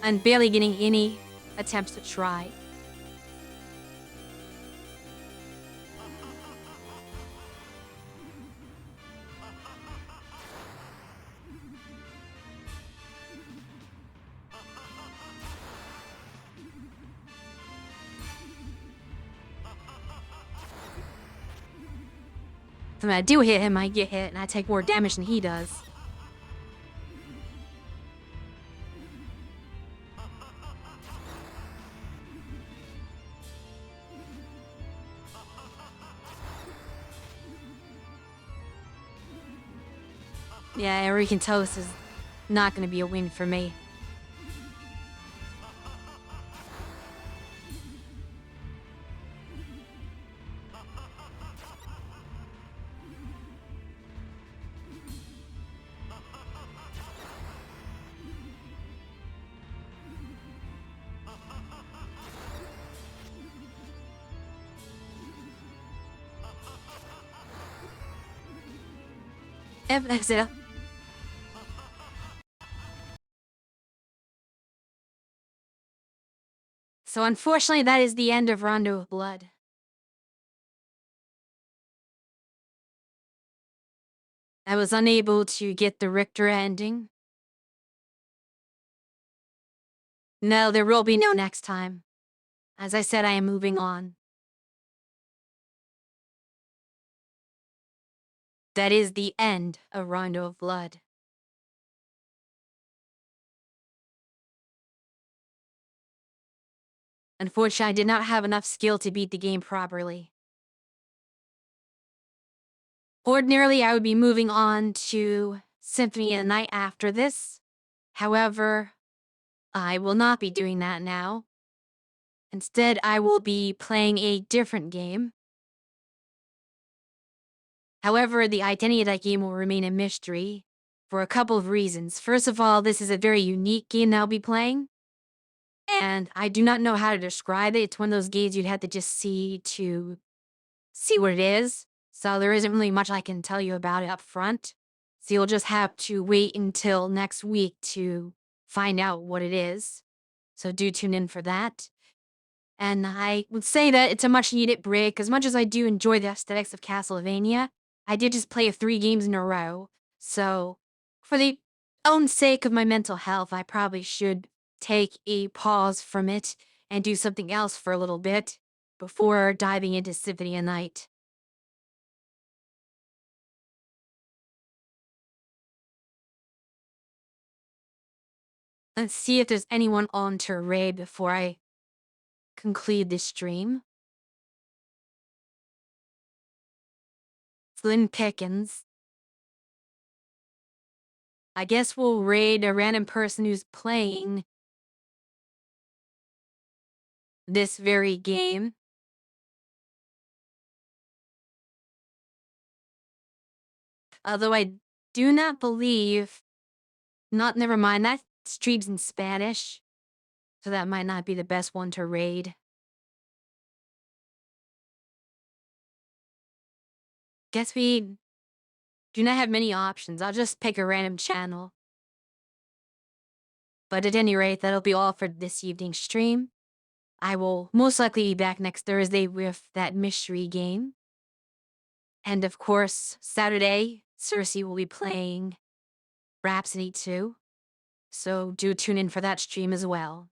Speaker 1: I'm barely getting any attempts to try. When I do hit him, I get hit and I take more damage than he does. Yeah, Eric Toast is not going to be a win for me. Exit. So unfortunately, that is the end of Rondo of Blood. I was unable to get the Richter ending. No, there will be no next time. As I said, I am moving on. That is the end of Rondo of Blood. Unfortunately, I did not have enough skill to beat the game properly. Ordinarily, I would be moving on to Symphony of the Night after this. However, I will not be doing that now. Instead, I will be playing a different game. However, the identity of that game will remain a mystery for a couple of reasons. First of all, this is a very unique game that I'll be playing. And I do not know how to describe it. It's one of those games you'd have to just see to see what it is. So there isn't really much I can tell you about it up front. So you'll just have to wait until next week to find out what it is. So do tune in for that. And I would say that it's a much needed break. As much as I do enjoy the aesthetics of Castlevania, I did just play 3 games in a row. So for the own sake of my mental health, I probably should take a pause from it and do something else for a little bit before diving into Symphony of Night. Let's see if there's anyone on to raid before I conclude this stream. Flynn Pickens. I guess we'll raid a random person who's playing this very game. Although I do not believe, not never mind, that stream's in Spanish, so that might not be the best one to raid. Guess we do not have many options. I'll just pick a random channel. But at any rate, that'll be all for this evening's stream. I will most likely be back next Thursday with that mystery game. And of course, Saturday, Cersei will be playing Rhapsody 2. So do tune in for that stream as well.